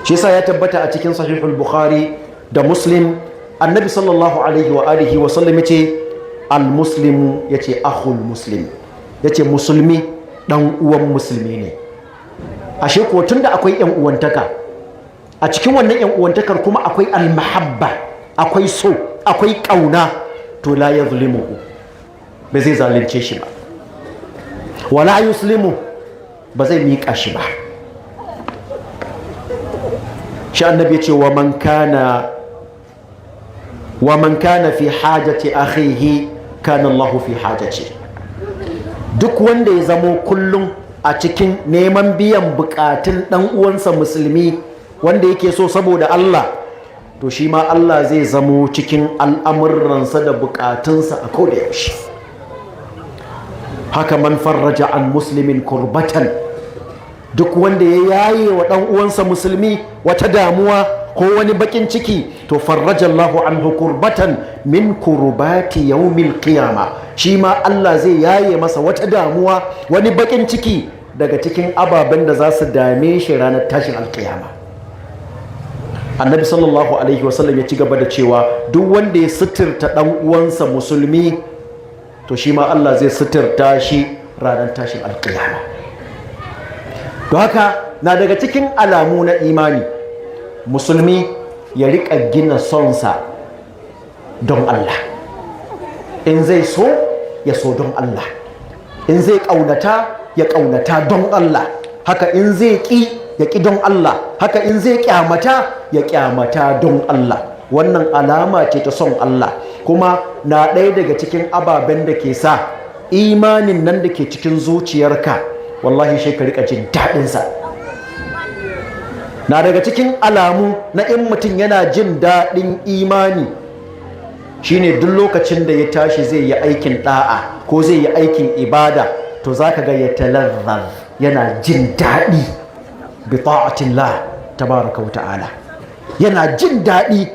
Shi yasa ya tabbata a cikin sahihul Bukhari da Muslim, annabi sallallahu alaihi wa alihi wa sallam yace al-muslimu, yace akhul muslim, yace musulmi dan uwan musulmi ne. Ashe ko tunda akwai yan uwantaka, a cikin wannan yan uwantakar kuma akwai al-mahabba, akwai so, akwai kauna, to la yazlimuhu, ba zai zalunce shi ba, wala yuslimu, ba zai miƙa shi ba. Shi annabi yace wa man kana fi hajati akhihi kana Allahu fi hajati. Duk wanda ya zamo kullum a cikin neman biyan bukatun ɗan uwansa musulmi wanda yake so saboda Allah, to shi ma Allah zai zamo cikin al'amuransa da bukatunsa a koda yaushe. Haka man farraja an muslimin kurbatan, duk wanda ya yaye wa ɗan uwansa musulmi wata damuwa ko wani bakin ciki, to farraja Allahu anhu kurbatan min kurbati yawmil qiyama, shi ma Allah zai yaye masa wata damuwa, wani bakin ciki daga cikin ababen da za su dame shi ranar tashin alkiyama. Annabi sallallahu alaihi wasallam ya ci gaba da cewa duk wanda ya suturta ɗan uwansa musulmi, to shi ma Allah zai suturta shi ranar tashin alkiyama. Don haka na daga cikin alamu na imani musulmi ya riƙa gina sonsa don Allah. In zai so, ya so don Allah. In zai ƙaunata, ya ƙaunata don Allah. Haka in zai ƙi, ya ƙi don Allah. Haka in zai ƙyamata, ya ƙyamata don Allah. Wannan alama ce ta son Allah, kuma na ɗaya daga cikin ababen da ke sa imanin nan da ke cikin zuciyarka wallahi shi ka riƙa jin daɗinsa. Na daga cikin alamu na in mutum yana jin daɗin imani shine duk lokacin da ya tashi zai yi aikin ɗa'a ko zai yi aikin ibada, to za ka ga ya talazzar, yana jin daɗi bi ta'atillah tabaraka wa ta'ala. Yana jin daɗi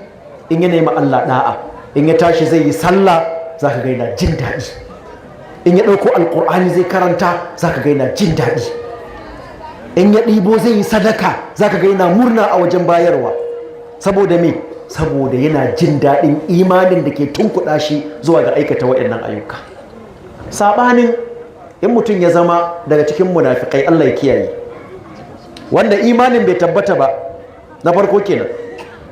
in ya nemi Allah ɗa'a. In ya tashi zai yi sallah, za ka ga yana jin daɗi. In ya ɗauko alƙur'ani zai karanta, za ka ga yana jin daɗi. In ya ɗibo zai yi sadaka, za ka ga yana murna a wajen bayarwa. Saboda me? Saboda yana jin daɗin imanin da ke tunkuɗa shi zuwa ga aikata waɗannan ayyuka. Saɓanin in mutum ya zama daga cikin munafikai, Allah ya kiyaye, wanda imanin bai tabbata ba, na farko kenan.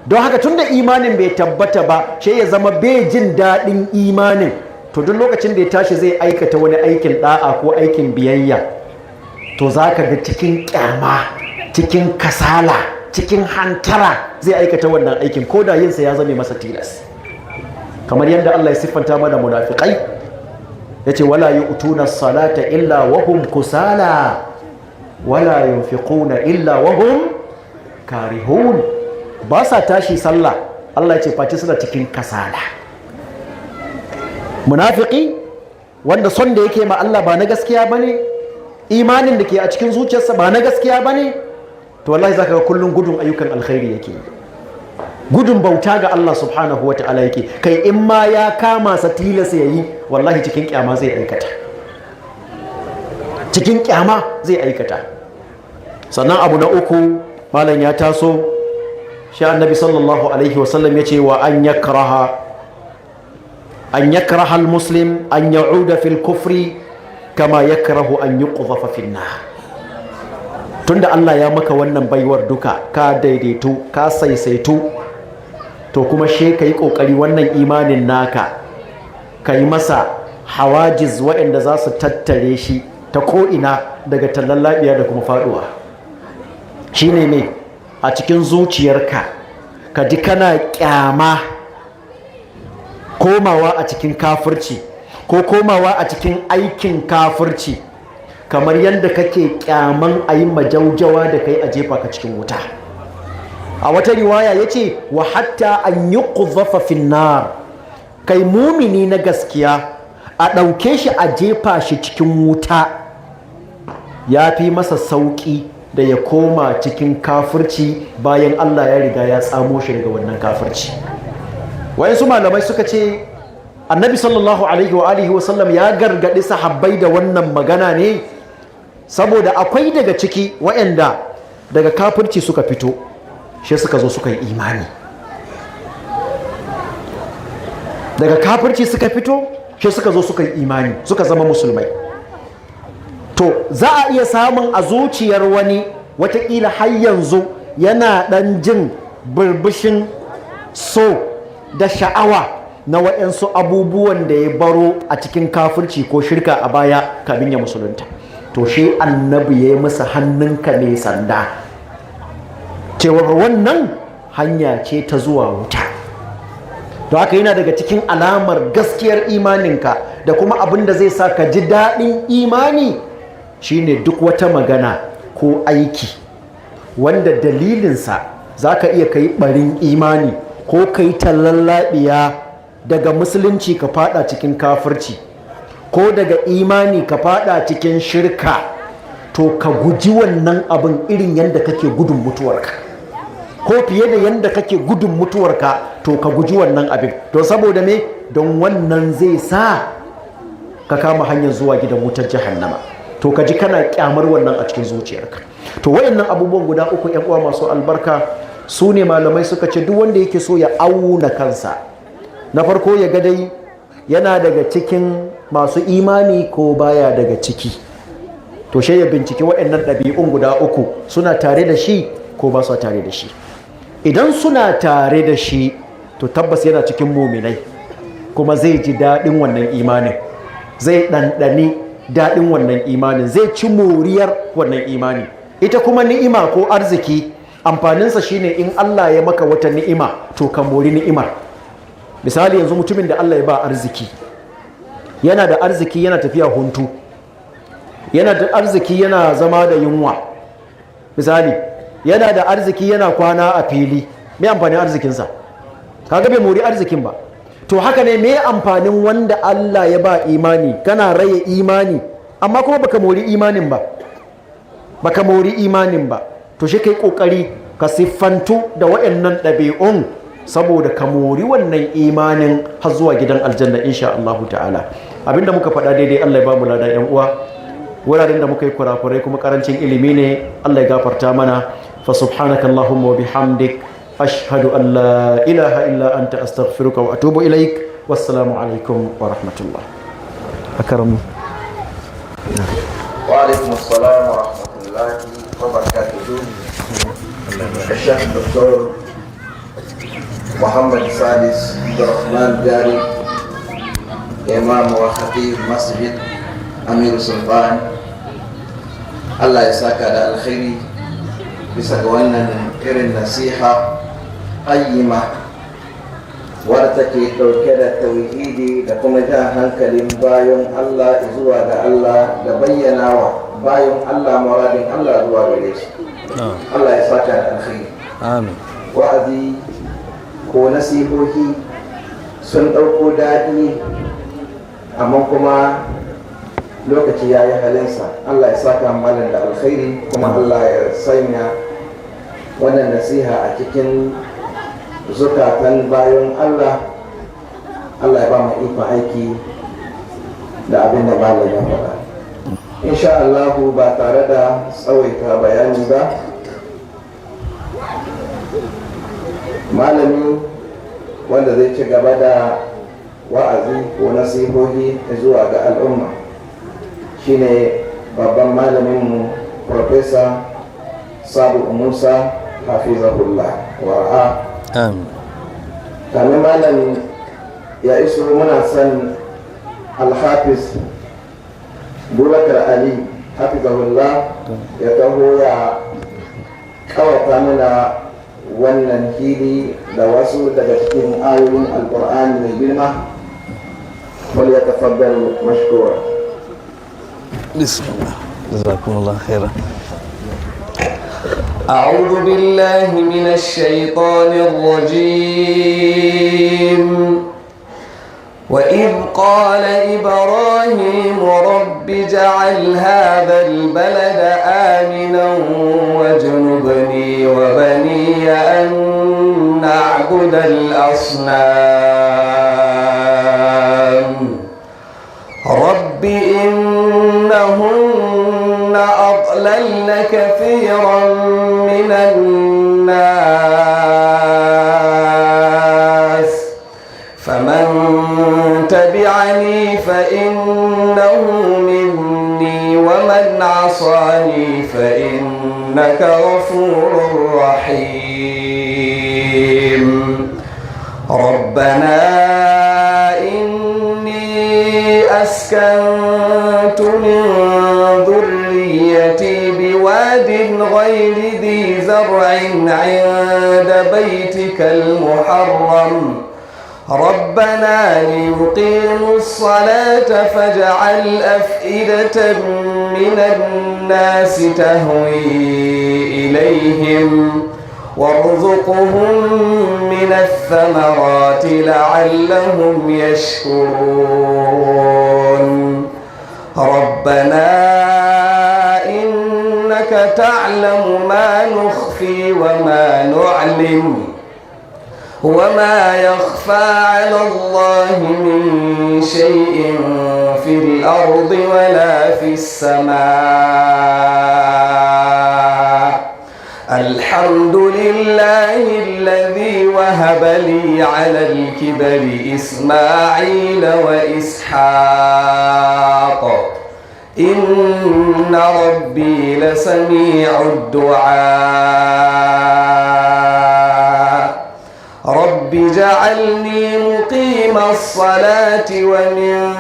Don haka tun da imanin bai tabbata ba, shi ya zama bai jin daɗin imanin, to duk lokacin da ya tashi zai aikata wani aikin ɗa'a ko aikin biyayya, to za ka ga cikin ƙyama, cikin kasala, cikin hantara zai aikata wannan aikin, ko da yinsa ya zame masa tilas. Kamar yadda Allah ya siffanta mana munafiqai, yace wala yu'tuna salata illa wa hum kusala wala yunfiquna illa wa hum karihun. Ba sa tashi sallah, Allah ya ce face suna cikin kasala. Munafiki wanda son da yake ma Allah ba na gaskiya bane, imanin da ke a cikin zuciyarsa ba na gaskiya bane, to wallahi zaka ga kullun gudun ayyukan alkhairi yake, gudun bauta ga Allah subhanahu wa ta'ala yake. Kai in ma ya kama sa tilasa yayi, wallahi cikin kyama zai aikata, cikin kyama zai aikata. Sannan abu na uku, malam ya taso, shi annabi sallallahu alaihi wasallam ya ce wa an yakraha al-muslim an ya'uda fil kufri kama yakrahu an yuqdhafa fin nar. Tunda Allah ya maka wannan baiwar duka, ka daidaito, ka saisaitu, to kuma she ka yi kokari wannan imanin naka ka yi masa hawajiz waɗanda za su tattare shi ta ko'ina daga tallallabiya da kuma faduwa. Shine ne a cikin zuciyarka ka ji kana kyama komawa a cikin kafirci ko komawa a cikin aikin kafirci, kamar yadda kake kyaman a yi majaujawa da kai a jefa ka cikin wuta. A wata riwaya ya ce wa hatta an yi ƙuzafa finnar, kai mumini na gaskiya a ɗauke shi a jefa shi cikin wuta ya fi masa sauƙi da ya koma cikin kafirci bayan Allah ya riga ya tsamo shi daga wannan kafirci. Wayansu malamai suka ce annabi sallallahu alaihi wa alihi wasallam ya gargaɗi sahabbai da wannan magana ne saboda akwai daga ciki wayanda daga kafirci suka fito shi suka zo suka yi imani, daga kafirci suka fito shi suka zo suka yi imani, suka zama musulmai. To za a iya samun a zuciyar wani watakila har yanzu yana ɗan jin birbishin so da sha'awa na waɗansu abubuwan da ya baro a cikin kafirci ko shirka a baya kamin ya musulunta. To shi annabi ya yi masa hannunka ne sanda, cewar wannan hanya ce ta zuwa wuta. To haka yana daga cikin alamar gaskiyar imaninka da kuma abin da zai sa ka ji daɗin imani shine duk wata magana ko aiki wanda dalilinsa za ka iya kai barin imani ko kai tallallabiya daga musulunci ka fada cikin kafirci ko daga imani ka fada cikin shirka, to ka guji wannan abin irin yadda kake gudun mutuwarka, ko fiye da yadda kake gudun mutuwarka, to ka guji wannan abin. To saboda me? Don wannan zai sa ka kama hanyar zuwa gidan wutar jahannama, to ka ji kana kyamar wannan a cikin zuciyarka. To wayannan abubuwan guda uku, ƴan uwa masu albarka, su ne malamai suka ce duk wanda yake so ya auna kansa, na farko ya ga dai yana daga cikin masu imani ko baya daga ciki, to shi ya binciki wayannan ɗabi'un guda uku suna tare da shi ko ba su tare da shi. Idan suna tare da shi, to tabbas yana cikin muminai, kuma zai ji daɗin wannan imanin, zai ɗanɗani daɗin wannan imanin, zai ci moriyar wannan imani. Ita kuma ni'ima ko arziki, amfaninsa shine in Allah ya maka wata ni'ima, to ka mori ni'imar. Misali yanzu mutumin da Allah ya ba arziki, yana da arziki yana tafiya huntu, yana da arziki yana zama da yunwa, misali yana da arziki yana kwana a fili, me amfanin arzikinsa? Kaga bai mori arzikin ba. To haka ne, me amfanin wanda Allah ya ba imani, kana raye imani amma kuma baka mori imanin ba, baka mori imanin ba. To shi kai kokari ka siffantu da waɗannan ɗabi'un saboda ka mori wannan imanin har zuwa gidan aljanna insha Allah ta'ala. Abinda muka faɗa daidai Allah ya ba mu ladan ƴan uwa, wuraren da muka yi kurakurai kuma karancin ilimi ne Allah ya gafarta mana. Fa subhanaka Allahumma wa bihamdik ashhadu an la ilaha illa anta astaghfiruka wa atubu ilaik. Wassalamu alaikum wa rahmatullah. Akram. Wa alaikum assalam wa rahmatullahi wa barakatuh. Syekh Dr. Muhammad Sadis Abdurrahman Jari, Imam wa Khatib Masjid Amir Sultan, Allah ya saka da alkhairi bisa ga wannan irin nasiha qayyima wadda take dauke da tauhidi da kuma jan hankalin bayan Allah zuwa ga Allah da bayyanawa bayan Allah muradin Allah zuwa gare shi. Allah ya saka da alkhairi. Amin. Wa'azi ko nasihohi sun dauko daɗi, amma kuma lokaci ya yi halinsa. Allah ya saka malam da alkhairi, kuma Allah ya sanya wannan nasiha a cikin zukatan bayan Allah. Allah ya ba mu ikon aiki da abin da malam ya faɗa. Insha Allah ba tare da tsawaita bayani ba, malami wanda zai ci gaba da wa'azi ko nasihohi zuwa ga al'umma shine babban malaminmu Profesa Sabu Musa hafizahullah wara'a. Kamin malam ya iso, muna son Al-Hafiz Bubakar Ali hafizahullah ya taho ya kawata mana wannan hili da wasu daga cikin ayoyin Al-Qur'ani mai girma. Wal yatafaddal mashkura. Bismillah. Jazakumullah khairan. أعوذ بالله من الشيطان الرجيم. وإذ قال إبراهيم رب اجعل هذا البلد آمنا واجنبني وبني أن نعبد الأصنام رب إنهن أضللن كثيرا من الناس فمن تبعني فإنه مني ومن عصاني فإنك غفور رحيم. ربنا إني أسكنت من ذريتي بواد غير ذي زرع عند بيتك المحرم ربنا ليقيموا الصلاة فاجعل أفئدة من الناس تهوي إليهم وارزقهم من الثمرات لعلهم يشكرون ربنا إنك تعلم ما نخفي وما نعلن وما يخفى على الله من شيء في الأرض ولا في السماء الحمد لله الذي وهب لي على الكبر إسماعيل وإسحاق إن ربي لسميع الدعاء رب اجعلني مقيم الصلاة ومن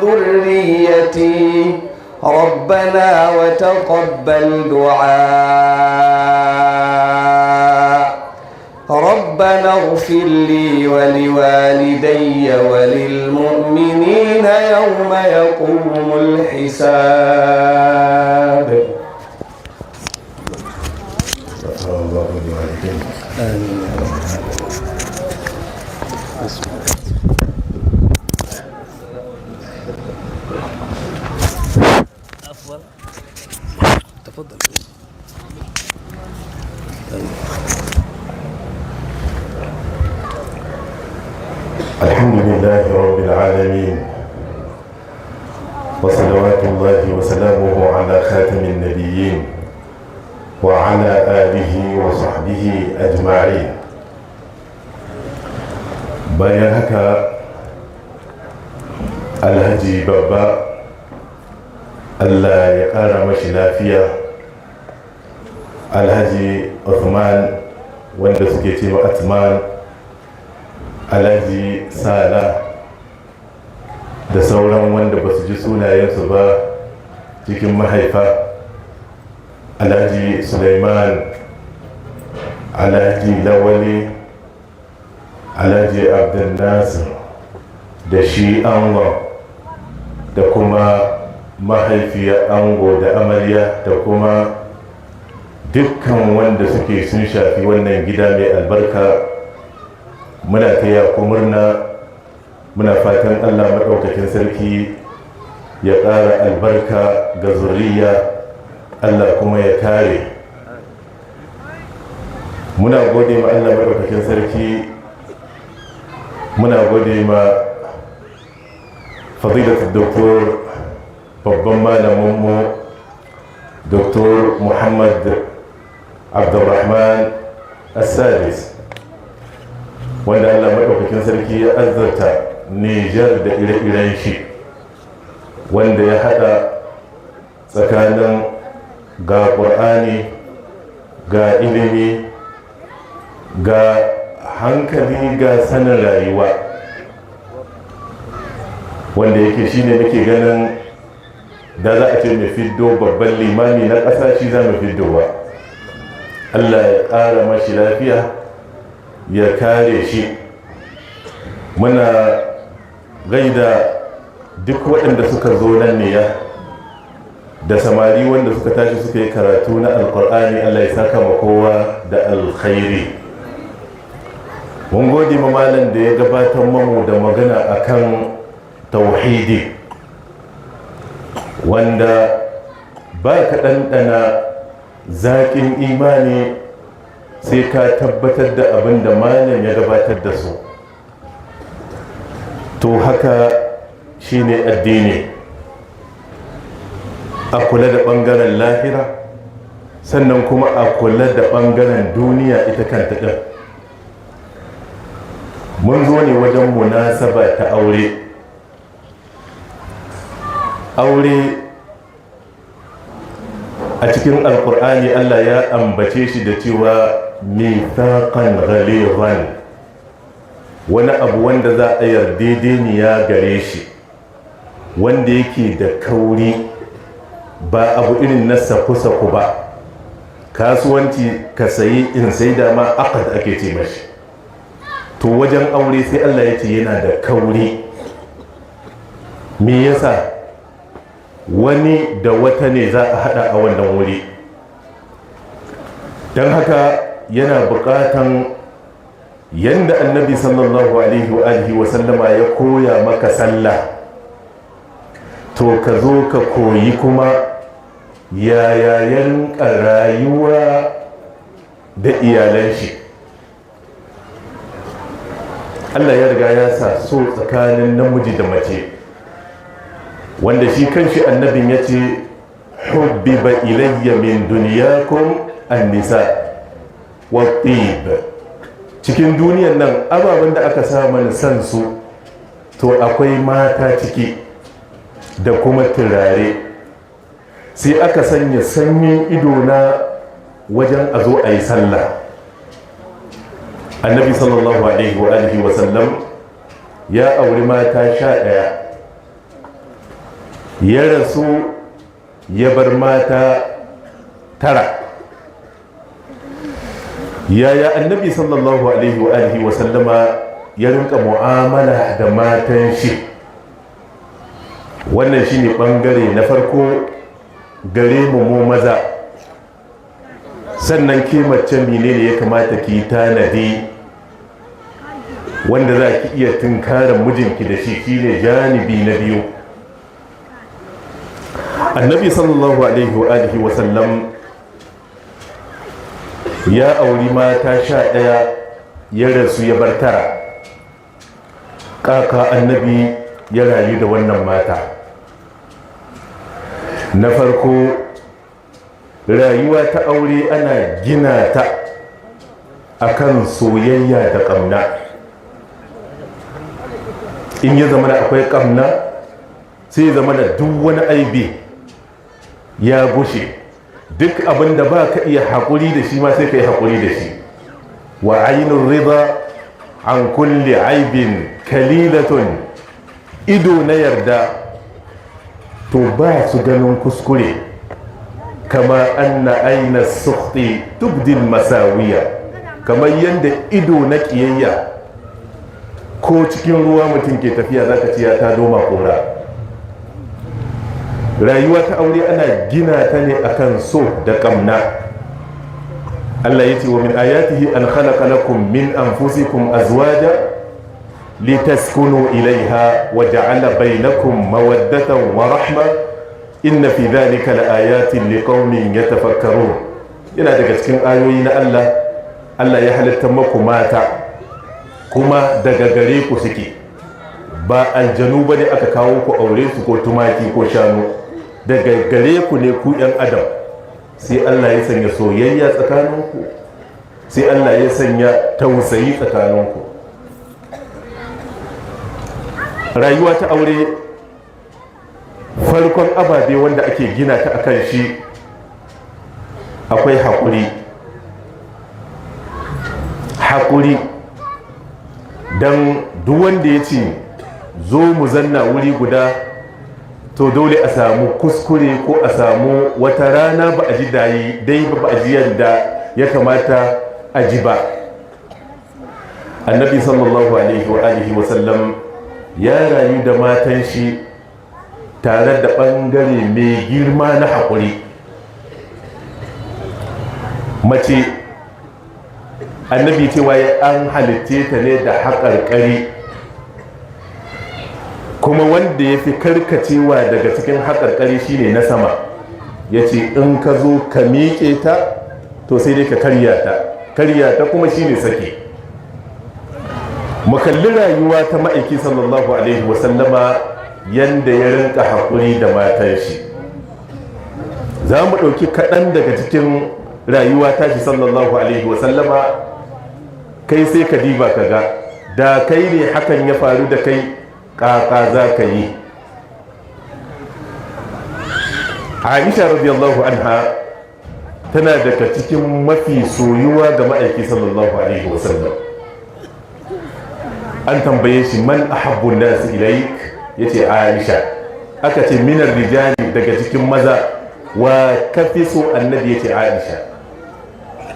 ذريتي ربنا وتقبل دعاء ربنا اغفر لي ولوالدي وللمؤمنين يوم يقوم الحساب تفضل. الحمد لله رب العالمين وصلوات الله وسلامه على خاتم النبيين وعلى آله وصحبه أجمعين. bayan haka alhaji babba Allah ya ƙara mashi lafiya, alhaji Uthman wanda suke cewa Atman, alhaji Sala da sauran wanda ba su ji sunayensu ba cikin mahaifa, alhaji Suleiman, alhaji Lawali, alhaji Abdul Nasir da shi angon da kuma mahaifiyar ango da amarya da kuma dukkan wanda suke sun shafi wannan gida mai albarka. Muna taya ku murna, muna fatan Allah maɗaukakin sarki ya ƙara albarka ga zuriya, Allah kuma ya kare. Muna gode ma Allah maɗaukakin sarki, muna gode ma fadilatul doktor, babban malaminmu Dr. Muhammad Abdulrahman As-Sadis, wanda Allah maɗaukakin sarki ya azzarta Nijar da ire-iren shi, wanda ya haɗa tsakanin ga ƙur'ani, ga ilimi, ga hankali, ga sanin rayuwa, wanda yake shine nake ganin da za a ce mai fiddo babban limami na ƙasa shi za mu fiddowa. Allah ya ƙara mashi lafiya, ya kare shi. Muna gaida duk waɗanda suka zo nan ne ya da samari wanda suka tashi suka yi karatu na alkur'ani. Allah ya saka ma kowa da alkhairi. Mun gode ma malam da ya gabatar mamu da magana akan tauhidi, wanda ba ka ɗanɗana zaƙin imani sai ka tabbatar da abin da malam ya gabatar da su. To haka shine addini, a kula da ɓangaren lahira sannan kuma a kula da ɓangaren duniya ita kanta ɗin. Mun zo ne wajen munasaba ta aure. A cikin alkur'ani Allah ya ambace shi da cewa mithaqan ghalidhan, wani abu wanda za a yardedeniya gare shi, wanda yake da kauri, ba abu irin na saku-saku ba. Kasuwanci ka sayi in sai da ma aqd ake ce mashi. to wajen aure sai Allah ya ce yana da kauri. Me yasa? Wani da wata ne za a hada a wannan wuri, don haka yana bukatan yanda annabi sallallahu alaihi wa sallama ya koya maka sallah, to ka zo ka koyi kuma yaya ya rinka rayuwa da iyalan shi. Allah ya riga ya sa so tsakanin namiji da mace, wanda shi kanshi annabin ya ce hubbiba ilayya min duniyakum an-nisa wa tib. Cikin duniyan nan ababen da aka sa mana san su, to akwai mata ciki da kuma turare. Sai aka sanya sanyin ido na wajen a zo a yi sallah. Annabi sallallahu alaihi wa sallam ya auri mata 11, ya rasu ya bar mata 9. Yaya annabi sallallahu alaihi wa sallama ya rinka mu'amala da matan shi? Wannan shine bangare na farko gare mu maza. Sannan ke mace menene ya kamata ki tanadi wanda za ki iya tunkarar mijinki da shi, shine janibi na biyu. Annabi sallallahu alaihi wa sallam ya auri mata 11, ya rasu ya bar 9. Kaka annabi ya rayu da wannan mata. Na farko, rayuwa ta aure ana gina ta akan soyayya da ƙamna. In ya zama da akwai ƙamna, sai zama da duk wani aibi ya gushe. Duk abin da ba ka iya haƙuri da shi ma sai ka yi haƙuri da shi. Wa ainun riba an kulle aibin kalilatun. Ido na yarda to ba su ganin kuskure, kama anna aina sukhti tubdil masawiya. Kamar yadda ido na ƙiyayya ko cikin ruwa mutum ke tafiya za ka ce ya ta doma kora. Rayuwa ta aure ana gina ta ne akan so da ƙamna. Allah ya ce wa min ayatihi an khalaqa lakum min anfusikum azwaja litaskunu ilaiha wa ja'ala bainakum mawaddatan wa rahma inna fi dhalika laayatin liqaumin yatafakkarun. Yana daga cikin ayoyi na Allah. Allah ya halitta maku mata kuma daga gare ku suke, ba aljanu bane aka kawo ku aure su ko tumaki ko shanu. Daga gare ku ne ku ‘yan adam. Sai Allah ya sanya soyayya tsakaninku, sai Allah ya sanya tausayi tsakaninku. Rayuwa ta aure farkon ababe wanda ake gina ta akan shi akwai haƙuri. Haƙuri don duk wanda ya ce zo mu zanna wuri guda, to dole a samu kuskure ko a samu wata rana ba a ji dai ba a ji yadda ya kamata a ji ba. Annabi sallallahu alaihi wa sallam ya rayu da matan shi tare da ɓangare mai girma na haƙuri. Mace annabi cewa an halitte ta ne da haƙarƙari, kuma wanda ya fi karkacewa daga cikin haƙarƙari shine na sama. Ya ce in ka zo ka miƙe ta, to sai dai ka karya ta kuma shine sake. Mu kalli rayuwa ta ma'aiki sallallahu alaihi wasallama yanda ya rinka haƙuri da matan shi. Za mu ɗauki kaɗan daga cikin rayuwa ta shi sallallahu alaihi wasallama. Kai sai ka diba ka ga, da kai ne hakan ya faru da kai, ƙaƙa za ka yi. Aisha radiyallahu anha tana daga cikin mafi soyuwa ga ma'aiki sallallahu alaihi wasallam. An tambaye shi man ahabbun nas ilaik, yace Aisha. Aka ce minar rijali, daga cikin maza wa kafi so annabi, yace Aisha.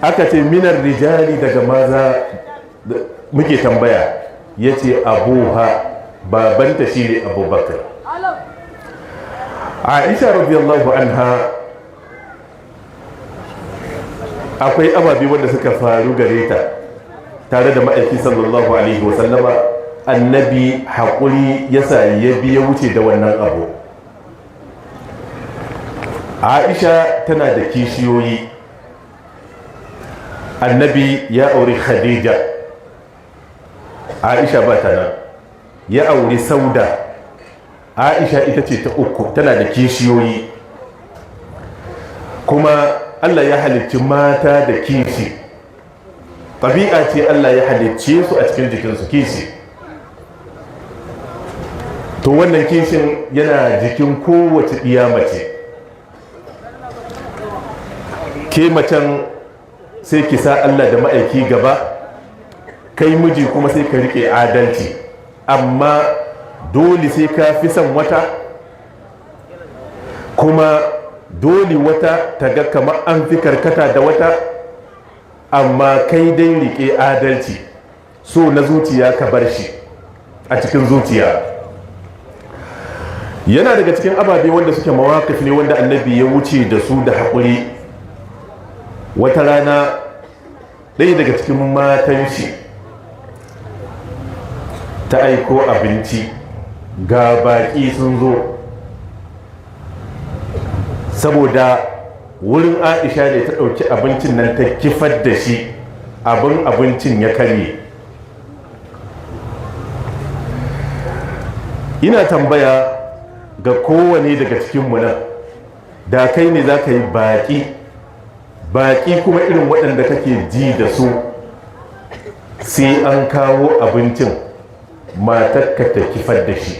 Aka ce minar rijali, daga maza muke tambaya ya ce abuha babanta shi ne abubakar. Aisha radiyallahu anha akwai ababe wanda suka faru gare ta tare da ma'aiki sallallahu alaihi wasallama, annabi haƙuri yasa ya biya wuce da wannan abu. Aisha tana da kishiyoyi, annabi ya auri Khadija, Aisha ba ta nan, ya auri Sauda, Aisha ita ce ta uku, tana da kishiyoyi. Kuma Allah ya halicci mata da kishi, ɗabi'a ce Allah ya halicce su a cikin jikinsu kishi. To wannan kishin yana jikin kowace ɗiya mace. Ke macen sai ki sa Allah da ma'aiki gaba, kai miji kuma sai ka riƙe adalci, amma dole sai ka fi son wata, kuma dole wata ta ga kamar an fi karkata da wata, amma kai dai riƙe adalci, so na zuciya ka bar shi a cikin zuciya. Yana daga cikin ababe wanda suke mawaƙif ne wanda annabi ya wuce da su da haƙuri. Wata rana ɗaya daga cikin matan shi ta aiko abinci, ga baƙi sun zo. Saboda wurin Aisha ne ta ɗauki abincin nan ta kifar da shi, abincin ya karye. Ina tambaya ga kowane daga cikinmu nan, da kai ne za ka yi baƙi kuma irin waɗanda kake ji da su, sai an kawo abincin matarka ta kifar da shi,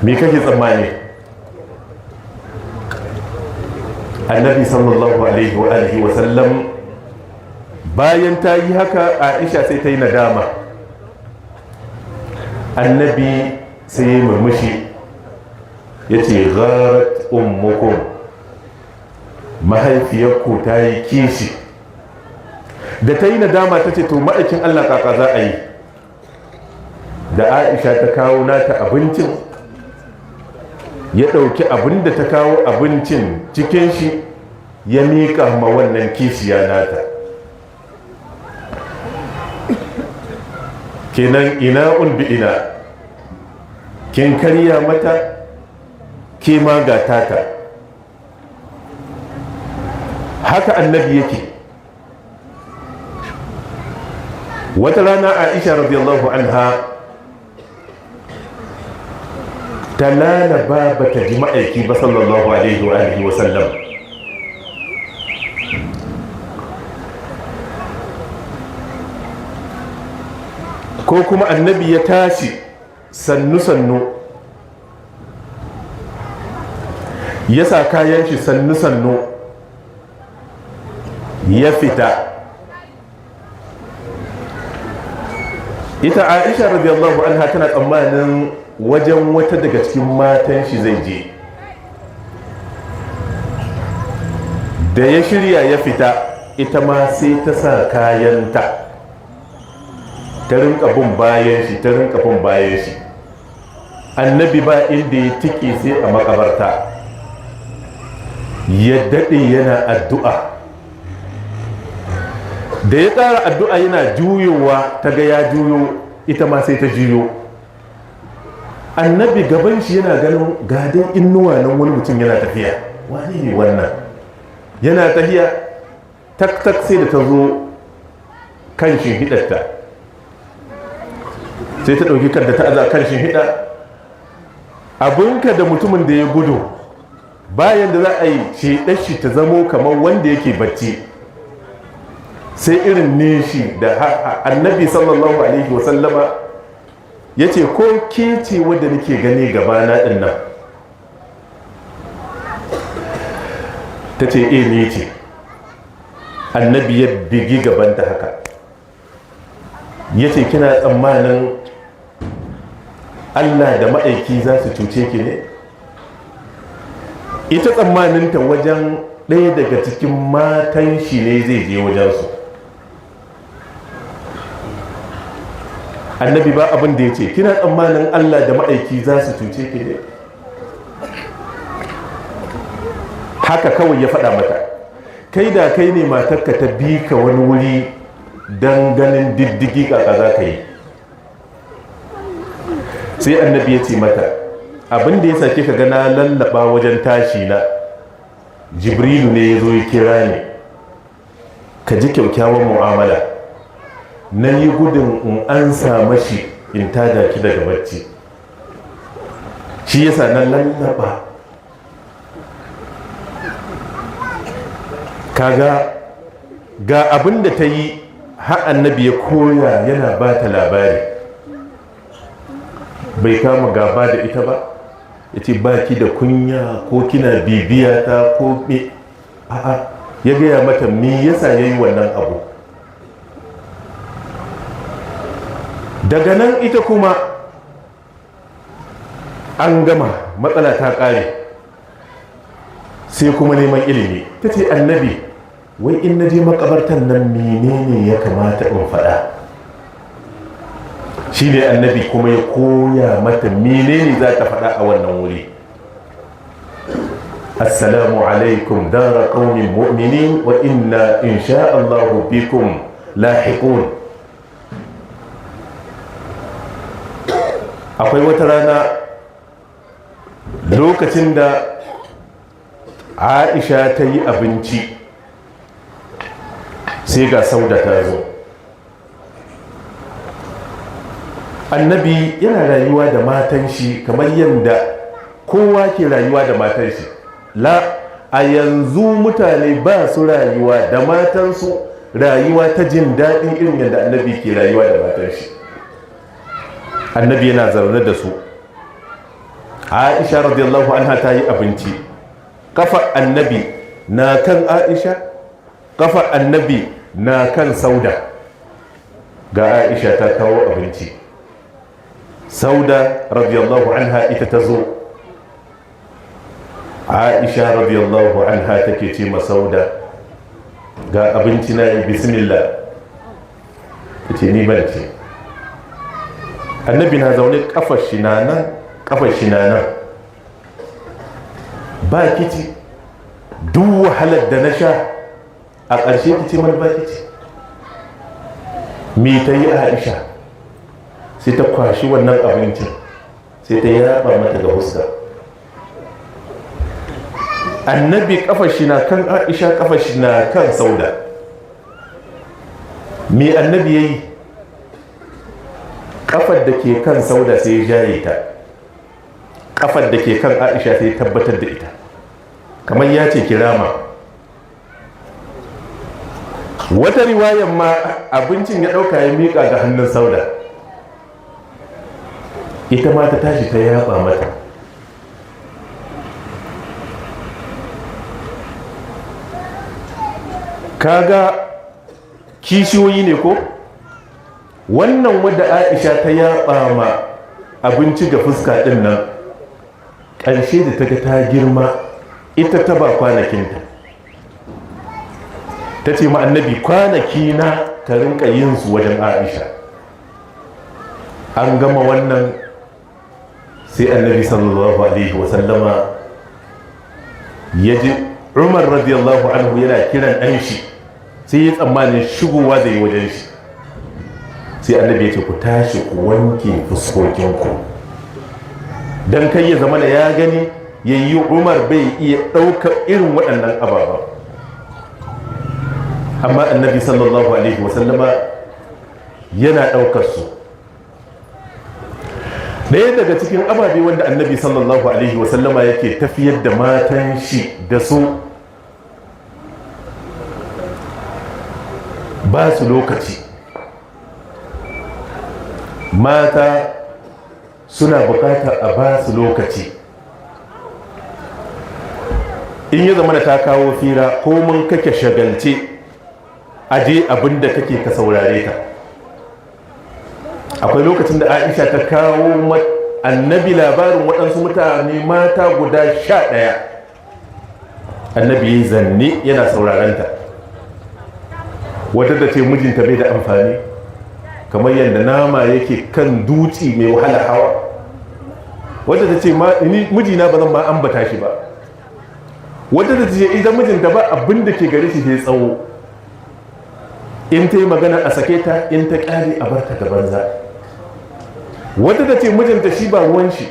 me kake tsammani? Annabi sallallahu alaihi wa sallam bayan ta yi haka, Aisha sai ta yi nadama. Annabi sai ya murmushi ya ce gharat ummukum, mahaifiyarku ta yi kishi. Da ta yi nadama ta ce to ma'aikin Allah kaka za a yi. Da Aisha ta kawo nata abincin, ya ɗauki abin da ta kawo abincin cikin shi ya miƙa ma wannan kishiya nata. Kenan ina bi ina, kin karya mata, ke ma ga tata. Haka annabi yake. Wata rana Aisha radiyallahu anha ta lalaba ba ta ji ma'aiki ba sallallahu alaihi wa sallam. Ko kuma annabi ya tashi sannu-sannu, ya sa kayan shi sannu-sannu ya fita. Ita Aisha radiyallahu anha tana tsammanin wajen wata daga cikin matan shi zai je. Da ya shirya ya fita, ita ma sai ta sa kayanta, ta rinka bin bayan shi. Annabi ba inda ya tike sai a makabarta, ya daɗe yana addu'a. Da ya ƙara addu'a yana juyowa, ta ga ya juyo, ita ma sai ta juyo. Annabi gaban shi yana ganin gadon innuwa nan wani mutum yana tafiya. Wani ne wannan? Yana tafiya, tak sai da ta zo kan hidarta, sai ta ɗauki kanta ta aza kan hida. Abinka da mutumin da ya gudu, bayan da za a yi shi ta zamo kamar wanda yake bacci, sai irin nishi da annabi sallallahu alaihi wasallama ya ce ko ke ce wadda nake gani gabana ɗin nan? ta ce ne ce. Annabi ya bigi gabanta haka, ya ce kina tsammanin Allah da ma'aiki za su cuce ki ne? Ita tsammaninta wajen ɗaya daga cikin matan shi ne zai je wajensu. annabi ba abin da ya ce, kina tsammanin Allah da ma'aiki za su cuce ki ne? Haka kawai ya faɗa mata. Kai da kai ne matarka ta bi ka wani wuri don ganin diddigi kaka za ka yi. Sai annabi ya ce mata, abin da ya sake ka gana lallaba wajen tashi na, Jibrilu ne ya zo ya kira ni, ka ji kyaukyawan mu'amala, na yi gudun in an samu shi in tada ki daga bacci, shi yasa na lallaba. Kaga ga abin da ta yi, har annabi ya koya yana ba ta labari, bai kama gaba da ita ba, ya ce ba ki da kunya ko kina bibiya ta ko me, a'a, ya gaya mata me yasa ya yi wannan abu. Daga nan ita kuma an gama, matsala ta ƙare, sai kuma neman ilimi. Ta ce, annabi, wai in na je makabartan nan menene ya kamata in faɗa? Shi ne annabi kuma ya koya mata menene za ta faɗa a wannan wuri. Assalamu alaikum dara qaumin mu'minin wa inna insha Allahu bikum lahiqun. Akwai wata rana lokacin da Aisha ta yi abinci, sai ga Sauda ta zo. Annabi yana rayuwa da matan shi kamar yadda kowa ke rayuwa da matan shi. A yanzu mutane ba su rayuwa da matansu rayuwa ta jin daɗin irin yadda annabi ke rayuwa da matan shi. Annabi yana zaune da su. Aisha radiyallahu anha ta yi abinci, kafa annabi na kan Aisha, kafa annabi na kan Sauda. Ga Aisha ta kawo abinci, Sauda radiyallahu anha ita ta zo. Aisha radiyallahu anha take ce ma Sauda, ga abinci na yi, bismillah. Ta ce ni ban ce. Annabi na zaune, kafar shi na nan, ba kici, duk wahalar da na sha a ƙarshe kici mana ba kici. Me ta yi Aisha? Sai ta kwashi wannan abincin, sai ta yaba mata ga huska. Annabi kafar shi na kan Aisha, kafar shi na kan Sauda. Me annabi yayi? Kafar da ke kan Sauda sai ya jaye ta, kafar da ke kan Aisha sai ya tabbatar da ita, kamar ya ce kirama. Wata riwayan ma abincin ya ɗauka ya miƙa ga hannun Sauda, ita ma ta tashi ta yaba mata. Kaga kishiyoyi ne ko? Wannan wadda Aisha ta yaba ma abinci ga fuska ɗin nan, ƙarshe da ta ga ta girma, ita ta ba kwanakinta. Ta ce ma annabi, kwanaki na ka rinka yin su wajen Aisha. An gama wannan, sai annabi sallallahu alaihi wasallama ya ji Umar radiyallahu anhu yana kiran ɗan shi, sai ya tsammanin shigowa zai yi wajen shi. Sai annabi ya ce, ku tashi ku wanke fuskokinku, don kai ya zama da ya gani ya yi Umar bai iya ɗaukar irin waɗannan ababa. Amma annabi sallallahu alaihi wasallama yana ɗaukar su. Ɗaya daga cikin ababe wanda annabi sallallahu alaihi wasallama yake tafiyar da matan shi da su, ba su lokaci. Mata suna bukatar a ba su lokaci. In ya zama da ta kawo fira, ko mun kake shagalce, aje abin da kake ka saurare ta. Akwai lokacin da Aisha ta kawo annabi labarin waɗansu mutane mata guda 11. Annabi ya zanne yana saurarenta. Wata da ce mijinta bai da amfani, kamar yadda nama yake kan dutse mai wahala hawa. Wadda ta ce mijina ba zan ma ambata shi ba. Wadda ta ce idan mijinta ba abin da ke gare shi sai tsawo, in ta yi magana a sake ta, in ta ƙare a barta da banza. Wadda ta ce mijinta shi ba ruwan shi.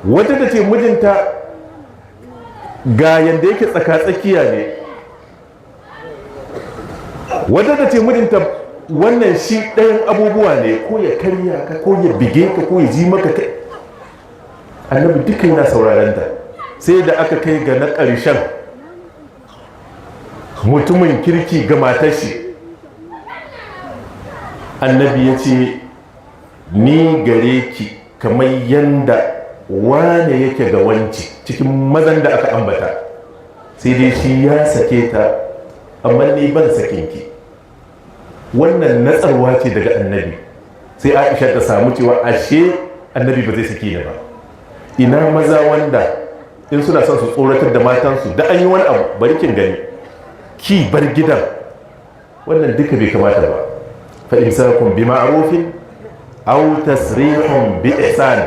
Wadda ta ce mijinta ga yadda yake tsaka-tsakiya ne. Wadda ta ce mijinta wannan shi ɗayan abubuwa ne, ko ya karya ka, ko ya bige ka, ko ya ji maka kai. Annabi duka yana sauraron ta, sai da aka kai ga na ƙarshen mutumin kirki ga matar shi. Annabi ya ce, ni gare ki kamar yanda wane yake ga wanci cikin mazan da aka ambata, sai dai shi ya sake ta, amma ni ban sakinki. Wannan natsarwa ce daga annabi, sai Aisha ta samu cewa ashe annabi ba zai sake ni ba. Ina maza wanda in suna son su tsoratar da matansu da an yi wani abu bari kin gani ki bar gidan, wannan duka bai kamata ba. Fa imsakum bi ma'rufin aw tasrihun bi ihsan,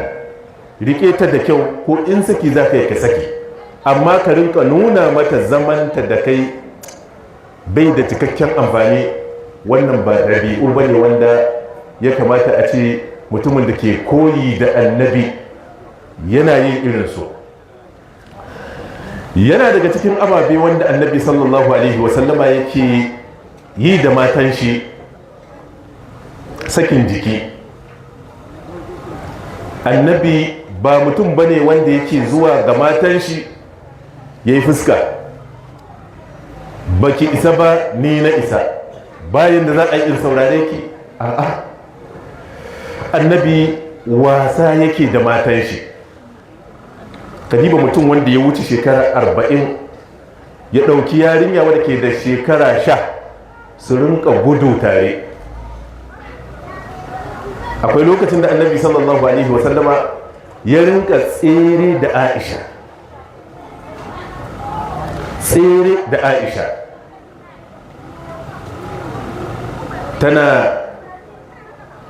rike ta da kyau, ko in saki zaka yi ka saki, amma ka rinka nuna mata zamanta da kai bai da cikakken amfani. Wannan ba ɗabi'u bane wanda ya kamata a ce mutumin da ke koyi da annabi yana yin irin su. Yana daga cikin ababe wanda annabi sallallahu alaihi wasallama yake yi da matan shi sakin jiki. Annabi ba mutum bane wanda yake zuwa ga matan shi ya yi fuska, baki isa ba ni na isa, bayan da za a yi saurare ki. A'a, annabi wasa yake da matan shi. Kadiba mutum wanda ya wuce shekara 40 ya ɗauki yarinya wadda ke da shekara 10 su rinka gudu tare. Akwai lokacin da annabi sallallahu alaihi wasallama ya rinka tsere da Aisha, tsere da Aisha tana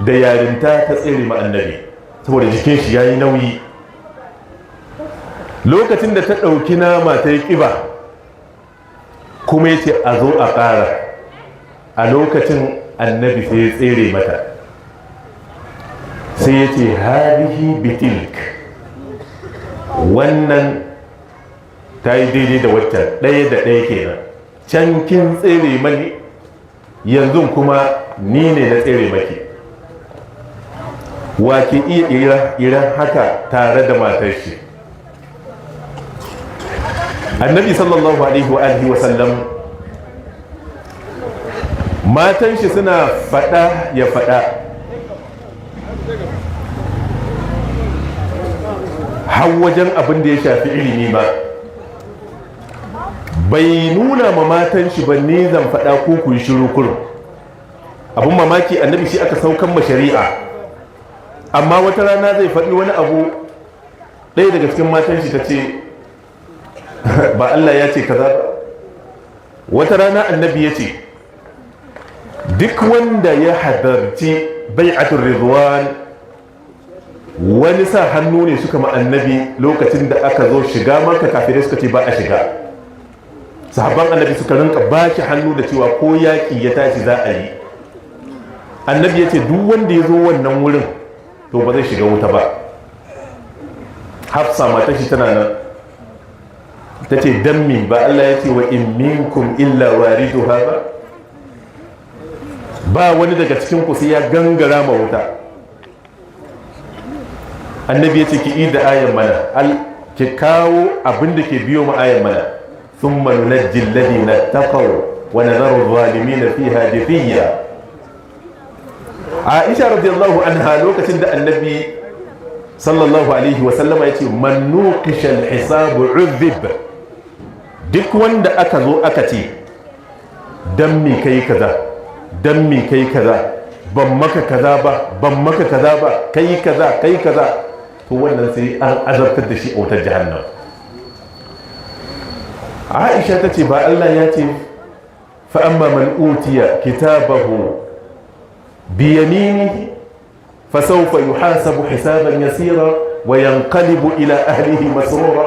da yarinta ta tsere ma annabi saboda jikin shi yayi nauyi. Lokacin da ta ɗauki nama ta yi ƙiba kuma ya ce a zo a ƙara, a lokacin annabi sai ya tsere mata, sai ya ce hadihi bitilk, wannan ta yi daidai da waccan, ɗaya da ɗaya kenan. Can kin tsere mani, yanzu kuma ni ne na tsere maki. Wa ke iya iran haka tare da matar shi? Annabi sallallahu alaihi wa sallam matan shi suna fada ya fada, har wajen abin da ya shafi ilimi ma bai nuna ma matan shi ba ne zan fada ko ku shiru kurum. Abin mamaki annabi shi aka saukan ma shari'a, amma wata rana zai faɗi wani abu, ɗaya daga cikin matan shi ta ce ba Allah ya ce kaza ba. Wata rana annabi ya ce duk wanda ya hadarci bai'atul ridwan, wani sa hannu ne suka ma annabi lokacin da aka zo shiga Makka, kafirai suka ce ba a shiga. Sahabban annabi suka rinka baki hannu da cewa ko yaƙi ya tashi za a yi. Annabi ya ce duk wanda ya zo wannan wurin to ba zai shiga wuta ba. Hafsa matar shi tana nan, ta ce dan min ba Allah ya ce wa in minkum illa wariduha ba wani daga cikin ku sai ya gangara ma wuta. Annabi ya ce ki yi da ayan mana, ki kawo abin da ke biyo ma ayan mana, thumma nunajji alladhina taqaw wa nadharu adh-dhalimina fiha jithiya. Aisha radiyallahu anha lokacin da annabi sallallahu alaihi wa sallama ya ce man nuqisha al-hisab udhib, duk wanda aka zo aka ce dan me kai kaza, dan me kai kaza, ban maka kaza ba, ban maka kaza ba, kai kaza kai kaza, to wannan sai an azabtar da shi a wutar jahannam. Aisha ta ce ba Allah ya ce fa amma man utiya kitabahu biyaminihi fasawfa yuhasabu hisaban yasira wa yanqalibu ila ahlihi masrura.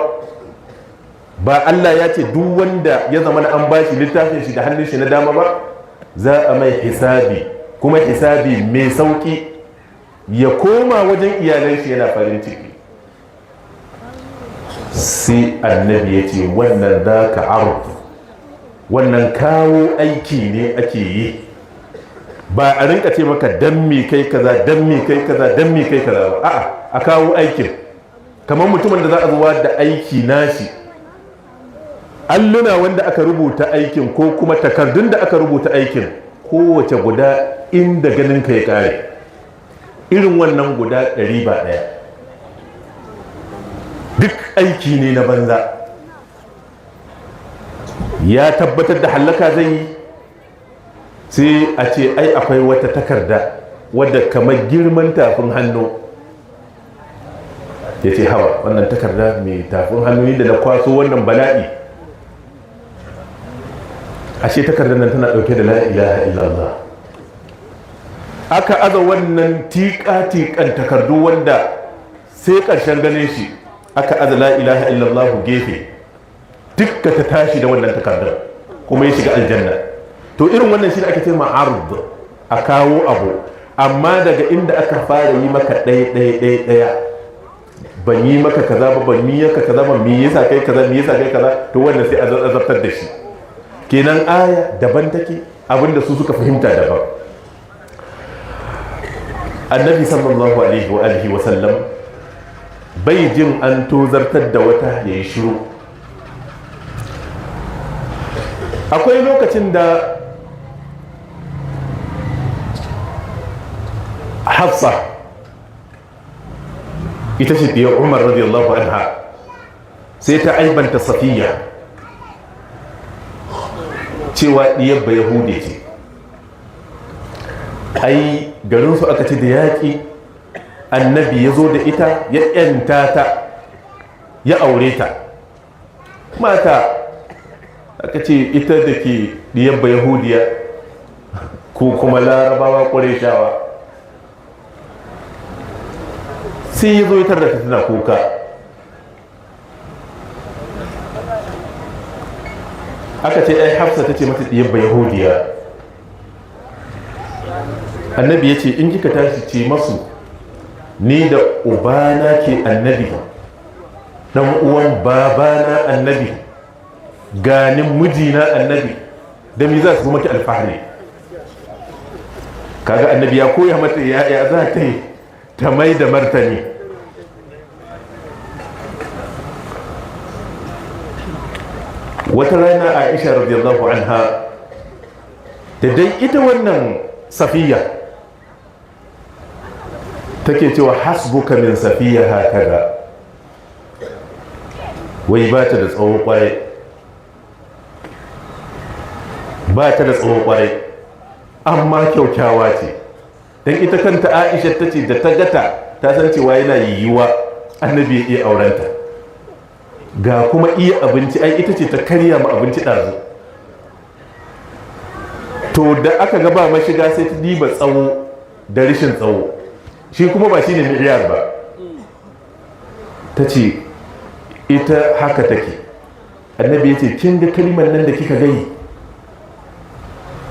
ba Allah ya ce duk wanda ya zama an bashi littafin shi da hannun shi na dama ba za a mai hisabi, kuma hisabi mai sauki, ya koma wajen iyalan shi yana farin ciki. sai annabi ya ce wannan za ka arzu, wannan kawo aiki ne ake yi, ba a rinka ce maka dan me kai kaza dan me kai kaza dan me kai kaza ba, a'a a kawo aikin. kamar mutumin da za a zuwa da aiki nashi, alluna wanda aka rubuta aikin ko kuma takardun da aka rubuta aikin, kowace guda inda ganin ka ya kare, irin wannan guda 100 ba ɗaya, duk aiki ne na banza. ya tabbatar da hallaka zai yi, sai a ce ai akwai wata takarda wadda kamar girman tafin hannu, ya ce hawa wannan takarda mai tafin hannu da na kwaso wannan bala'i, ashe takardar nan tana dauke da la ilaha illallah. aka aza wannan tiƙa-tiƙan takardu wanda sai ƙarshen ganin shi, aka aza la ilaha illallah gefe, dukka ta tashi da wannan takardar kuma ya shiga aljanna. to irin wannan shi da ake ce ma'arud, a kawo abu amma daga inda aka fara yi maka ɗaya ban yi maka kaza ba, ban yi maka kaza ba, me yasa kai kaza, me yasa kai kaza, to wannan sai a zartar da shi. kenan aya daban take, abinda su suka fahimta daban. annabi sallallahu alaihi wa alihi wa sallam bai jin an tozartar da wata yayi shiru. akwai lokacin da Hafsa ita ce diyar Umar radiyallahu anha sai ta aibanta Safiya cewa diyar ba Yahude ce. ai garinsu aka ci da yaƙi, annabi ya zo da ita ya ‘yanta ta ya aure ta. mata aka ce ita da ke diyar ba Yahudiya ko kuma larabawa ƙureshawa, sai ya zo ya tarda ta tana kuka. aka ce ai Hafsa ta ce mata diyar ba Yahudiya. annabi ya ce in kika tashi ce masu ni da ubana ke annabi, dan uwan babana annabi, ganin mijina annabi, da me za su maki alfahari. kaga annabi ya koya mata ya za ta yi ta mai da martani. wata rana Aisha radiyallahu anha da dai ita wannan Safiya take cewa hasbuka min Safiya hakaza, wai ba ta da tsawo kwarai, ba ta da tsawo kwarai amma kyaukyawa ce. dan ita kanta Aisha ta ce da ta gata ta san cewa yana yiwuwa annabi ya iya aurenta, ga kuma iya abinci, ai ita ce ta karya ma abinci ɗazu. to da aka gaba mashiga sai ta diba tsawo da rishin tsawo, shi kuma ba shi ne miliyar ba. ta ce ita haka take. annabi ya ce kin ga kalimar nan da kika gai,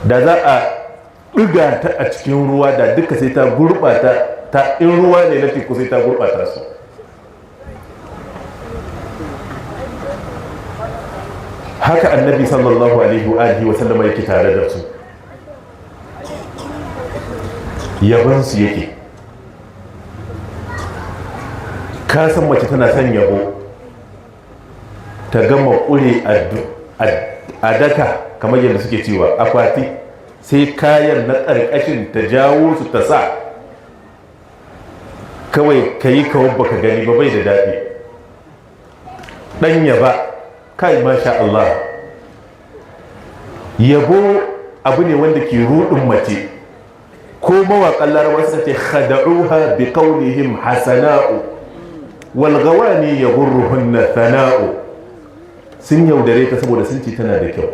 da za a ɗiga ta a cikin ruwa da duka sai ta gurɓata ta, in ruwa ne na teku sai ta gurɓata su. haka annabi sallallahu alaihi wa sallama yake tare da su, yabansu yake. ka san mace tana son yabo, ta gama ƙure a daka kamar yadda suke cewa akwati, sai kayan na ƙarƙashin ta jawo su ta sa, kawai ka yi kawai baka gani ba, bai da daɗi. ɗan yaba kai masha Allah, yabo abu ne wanda ke ruɗin mace. ko mawaƙan larabawa suka ce khada'uha bi qawlihim hasana'u wal ghawani yaghurruhunna thana'u, sun yaudare ta saboda sun ce tana da kyau,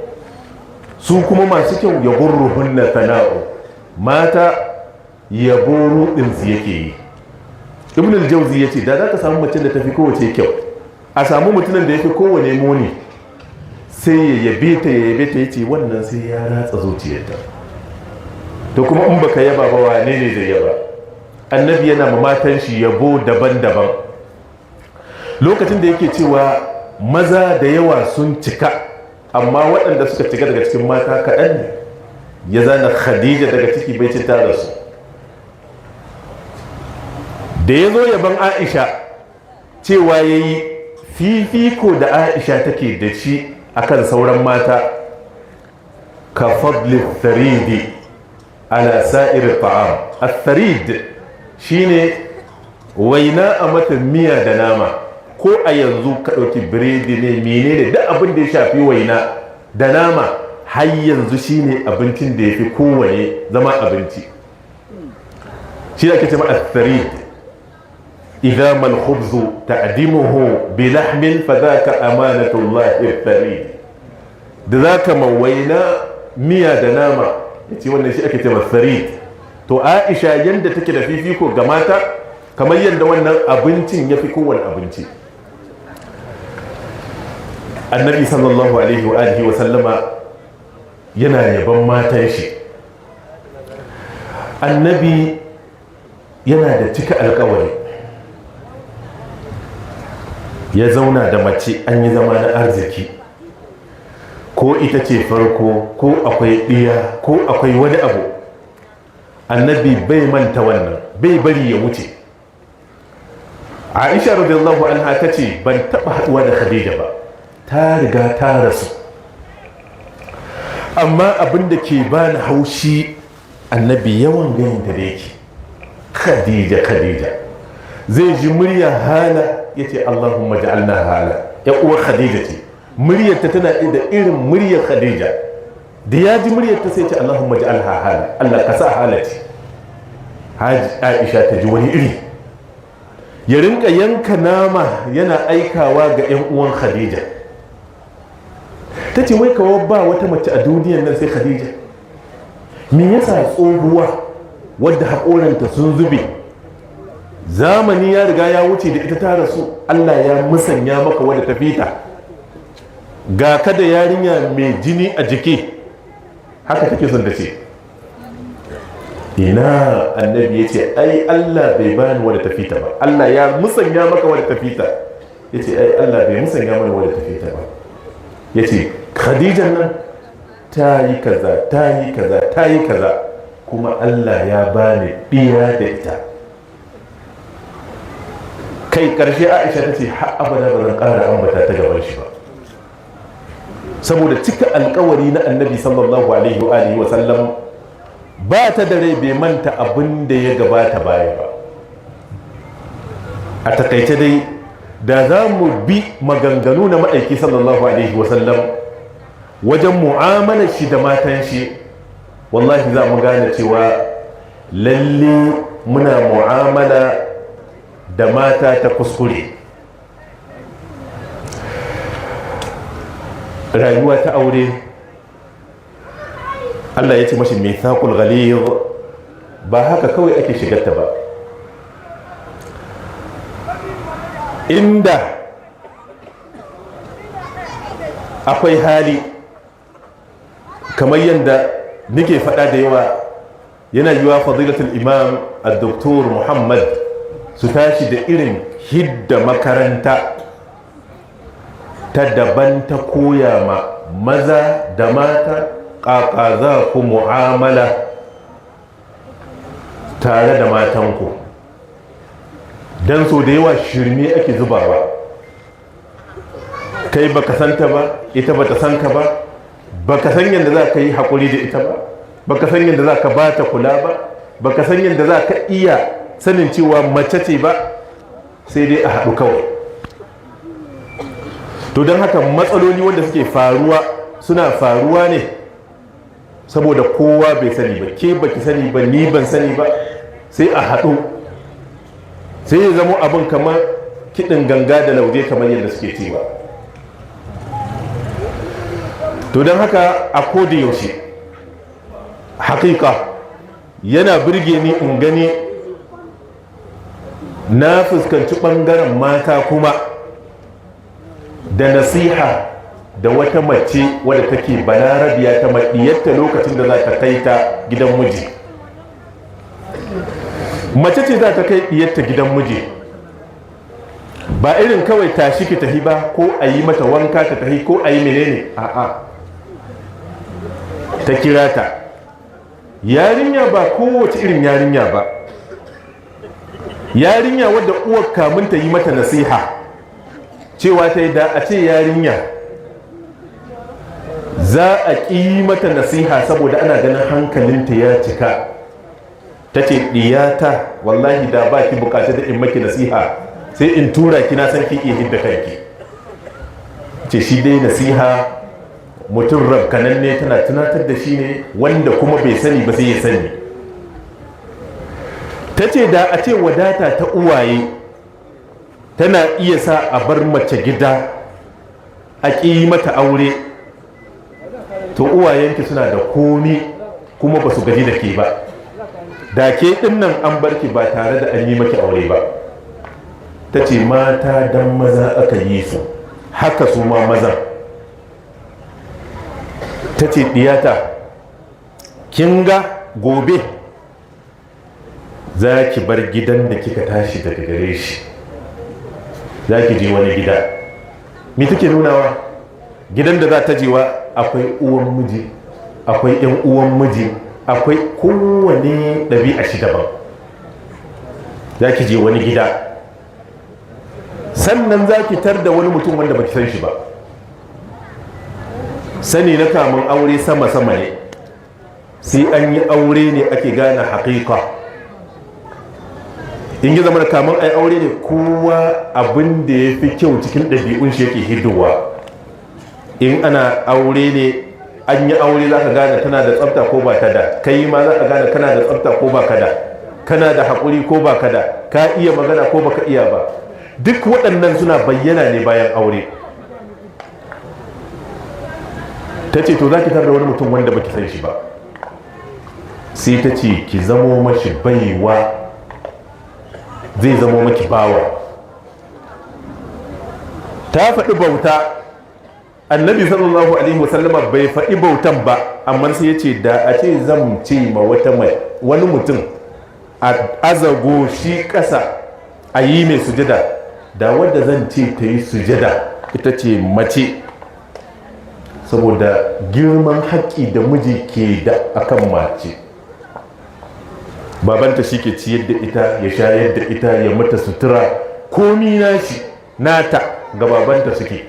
su kuma masu kyau yaghurruhunna thana'u, mata yabo ruɗinsu yake yi. Ibn al-Jawzi ya ce da za ka samu macen da ta fi kowace kyau, a samu mutumin da ya fi kowane muni, sai ya yabe ta ya ce wannan sai ya ratsa zuciyarta. To kuma in baka yaba ba wane ne zai yaba? Annabi yana ma matan shi yabo daban-daban. Lokacin da yake cewa maza da yawa sun cika, amma waɗanda suka cika daga cikin mata kaɗan ne, ya zana Khadija daga ciki bai ci tara su. Da ya zo yaban Aisha cewa ya yi fifiko da Aisha take da shi akan sauran mata, ka fadli tharidi ala sa'ir ta'am. Al-tharid shine waina a mata miya da nama, ko a yanzu ka ɗauki biredi ne menene da abin da ya shafi waina da nama, har yanzu shine abincin da ya fi kowane zama abinci. Shi da ake ce ma al-tharid. إذا ما الخبز تعدمه بلحم فذاك أمانة الله الثريد. ذاك موينا ميا دناما yace wannan shi ake cewa farid. To Aisha yanda take da fifiko ga mata kamar yanda wannan abincin yafi kowane abinci. Annabi sallallahu alaihi wa alihi wa sallama yana yaban matan shi. Annabi yana da cika alƙawari. Ya zauna da mace an yi zama na arziki, ko ita ce farko ko akwai ɗiya ko akwai wani abu, annabi bai manta wannan, bai bari ya wuce. Aisha radiyallahu anha ta ce ban taɓa haɗuwa da Khadija ba, ta riga ta rasu, amma abin da ke bani haushi annabi yawan ganin da yake Khadija zai ji murya hala ya ce Allahumma ja'alna hala. Ya uwar Khadija ce, muryarta tana da irin muryar Khadija, da ya ji muryarta sai ce Allahumma ja'alha hala, Allah ka sa hala ce. Aisha ta ji wani iri, ya rinka yanka nama yana aikawa ga 'yan uwan Khadija. Ta ce wai kawo ba wata mace a duniyar nan sai Khadija, me yasa tsohuwa wadda haƙoranta sun zube, zamani ya riga ya wuce da ita ta rasu, Allah ya musanya maka wadda ta fita, ga ka da yarinya mai jini a jiki, haka take son da ce. Ina annabi ya ce ai Allah bai bani wadda ta fita ba, Allah ya musanya maka wadda ta fita. Ya ce ai Allah bai musanya mana wadda ta fita ba. Ya ce Khadijan nan ta yi kaza ta yi kaza ta yi kaza, kuma Allah ya bani ɗiya da ita. Kai ƙarshe Aisha ta ce har abada ba zan ƙara ambata ta gaban shi ba, saboda cika alƙawari na annabi sallallahu alaihi wa alihi wa sallam. Ba ta da rai bai manta abin da ya gabata baya ba. A takaice dai da za mu bi maganganu na ma'aiki sallallahu alaihi wa sallam wajen mu'amalar shi da matan shi, wallahi za mu gane cewa lalle muna mu'amala da mata ta kuskure. Rayuwa ta aure, Allah ya ce mashi mithaqul ghalidh, ba haka kawai ake shigarta ba. Inda akwai hali, kamar yadda nake faɗa da yawa, yana yiwa fadilatul imam al-doktor Muhammad su tashi da irin hidda makaranta ta daban ta koya ma maza da mata ƙaƙa za ku mu'amala tare da matanku, don so da yawa shirme ake zubawa. Kai baka santa ba, ita bata san ka ba, baka san yadda za ka yi haƙuri da ita ba, baka san yadda za ka ba ta kula ba, baka san yadda za ka iya sanin cewa mace ce ba, sai dai a haɗu kawai. To don haka matsaloli wanda suke faruwa suna faruwa ne saboda kowa bai sani ba, ke baki sani ba, ni ban sani ba, sai a haɗu, sai ya zama abin kamar kiɗin ganga da lauje kamar yadda suke cewa. To don haka a koda yaushe haƙiƙa yana birge ni in gani na fuskanci ɓangaren mata kuma da nasiha da wata mace wadda take balarabiya ta maɗiyarta lokacin da za ta kai ta gidan miji. Mace ce za ta kai ɗiyarta gidan miji, ba irin kawai tashi ki tahi ba ko a yi mata wanka ta tahi ko a yi menene, a'a, ta kira ta yarinya, ba kowace irin yarinya ba, yarinya wadda uwar kamun ta yi mata nasiha cewa ta yi da a ce yarinya za a ƙi mata nasiha saboda ana ganin hankalinta ya cika, ta ce ɗiyata wallahi da ba ki bukata da in maki nasiha sai in tura ki, na san ki iya hidda kanki. Ce shi dai nasiha mutum rabkanan ne, tana tunatar da shi ne wanda kuma bai sani ba sai ya sani. Ta ce da a ce wadata ta uwaye tana iya sa a bar mace gida a ƙi mata aure, to uwayenki suna da komi kuma ba su gaji da ke ba, da ke ɗin nan an barki ba tare da an yi maki aure ba. Ta ce mata dan maza aka yi su, haka su ma mazan. Ta ce ɗiyata kin ga gobe za ki bar gidan da kika tashi daga gare shi, za ki je wani gida. Me take nunawa? Gidan da za ta jewa akwai uwan miji, akwai 'yan uwan miji, akwai kowane ɗabi'a shi daban. Za ki je wani gida, sannan za ki tar da wani mutum wanda ba ki san shi ba. Sani na kamun aure sama-sama ne, sai an yi aure ne ake gane haƙiƙa. In yi zama da kamun ai aure ne, kowa abin da ya fi kyau cikin ɗabi'un shi yake hidowa. In ana aure ne, an yi aure za ka gane tana da tsafta ko ba ta da, kai ma za ka gane kana da tsafta ko ba ka da, kana da haƙuri ko ba ka da, ka iya magana ko ba ka iya ba. Duk waɗannan suna bayyana ne bayan aure. Ta ce to za ki tarda wani mutum wanda ba ki san shi ba, sai ta ce ki zamo mashi baiwa, zai zamo maki bawa. Ta faɗi bauta, annabi sallallahu alaihi wasallama bai faɗi bautan ba, amma sai ya ce da a ce zan ce ma wani mutum a azago shi ƙasa a yi mai sujada, da wadda zan ce ta yi sujada ita ce mace, saboda girman haƙƙi da miji ke da akan mace. Babanta shi ke ciyar da ita, ya shayar da ita, ya mata sutura, komi nashi nata ga babanta suke.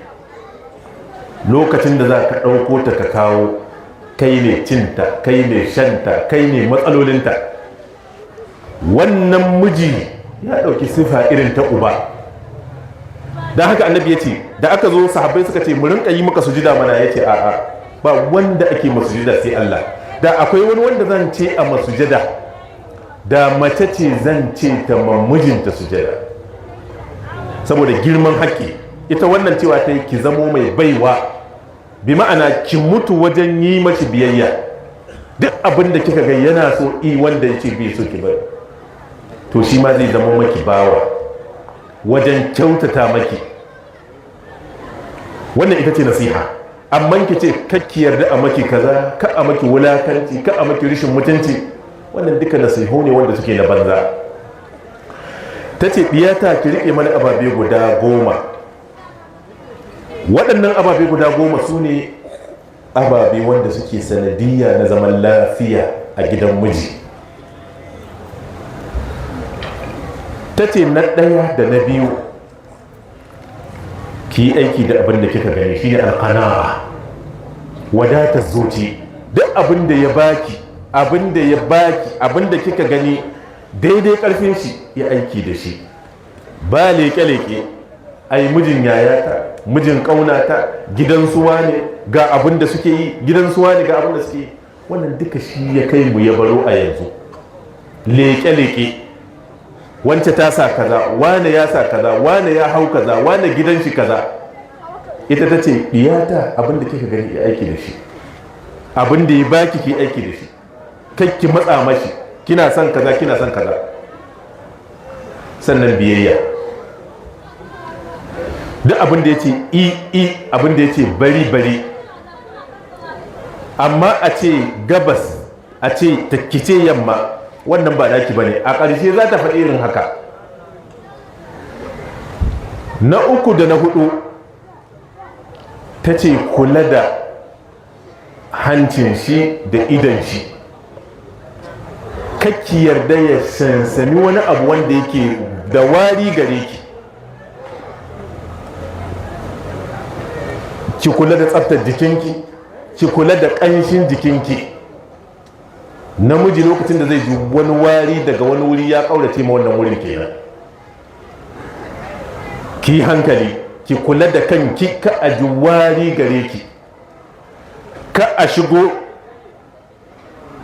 Lokacin da za ka ɗauko ta ka kawo, kai ne cinta, kai ne shanta, kai ne matsalolinta. Wannan miji ya ɗauki sifa irin ta uba. Don haka annabi ya ce da aka zo sahabbai suka ce mu rinka yi maka sujida mana, ya ce a'a, ba wanda ake masujida sai Allah. Da akwai wani wanda zan ce a masujida, da mace ce zan ce ta mijinta sujada, saboda girman haƙƙi. Ita wannan cewa ta yi ki zamo mai baiwa, bi ma'ana ki mutu wajen yi mashi biyayya. Duk abin da kika ga yana so wanda ya ce bai so ki bari, to shi ma zai zama maki bawa wajen kyautata maki. Wannan ita ce nasiha. Amma ki ce kakki yarda a maki kaza, ka a maki wulakanci, ka a maki rishin mutunci, wannan duka nasihu ne wanda suke na banza. Ta ce ɗiyata ki riƙe mana ababe guda 10. Waɗannan ababe guda 10 su ne ababe wanda suke sanadiyya na zaman lafiya a gidan miji. Ta ce na ɗaya da na biyu, ki yi aiki da abin da kika gani, shi ne alƙana'a, wadatar zuci. Duk abin da ya baki, abin da kika gani daidai ƙarfin shi, ya aiki da shi. Ba leƙe-leƙe, ai mijin yayata, mijin ƙaunata, gidan suwa ne ga abin da suke yi, gidan suwa ne ga abin da suke yi. Wannan duka shi ya kai mu ya baro a yanzu. Leƙe-leƙe, wance ta sa kaza, wane ya sa kaza, wane ya hau kaza, wane gidan shi kaza. Ita ta ce ɗiyata abin da kika gani ya aiki da shi, abin da ya baki ki aiki da shi, kakki matsa mashi, kina son kaza kina son kaza. Sannan biyayya, duk abin da ya ce i abin da ya ce bari. Amma a ce gabas a ce takkice yamma, wannan ba naki bane. A ƙarshe za ta faɗi irin haka. Na uku da na hudu ta ce kula da hancin shi da idan shi, kakki yarda ya sansani wani abu wanda yake da wari gare ki kula da tsaftar jikinki, ki kula da ƙanshin jikinki. Namiji lokacin da zai ji wani wari daga wani wuri ya ƙaurace ma wannan wurin kenan. Ki hankali, ki kula da kanki, ka a ji wari gare ki, ka a shigo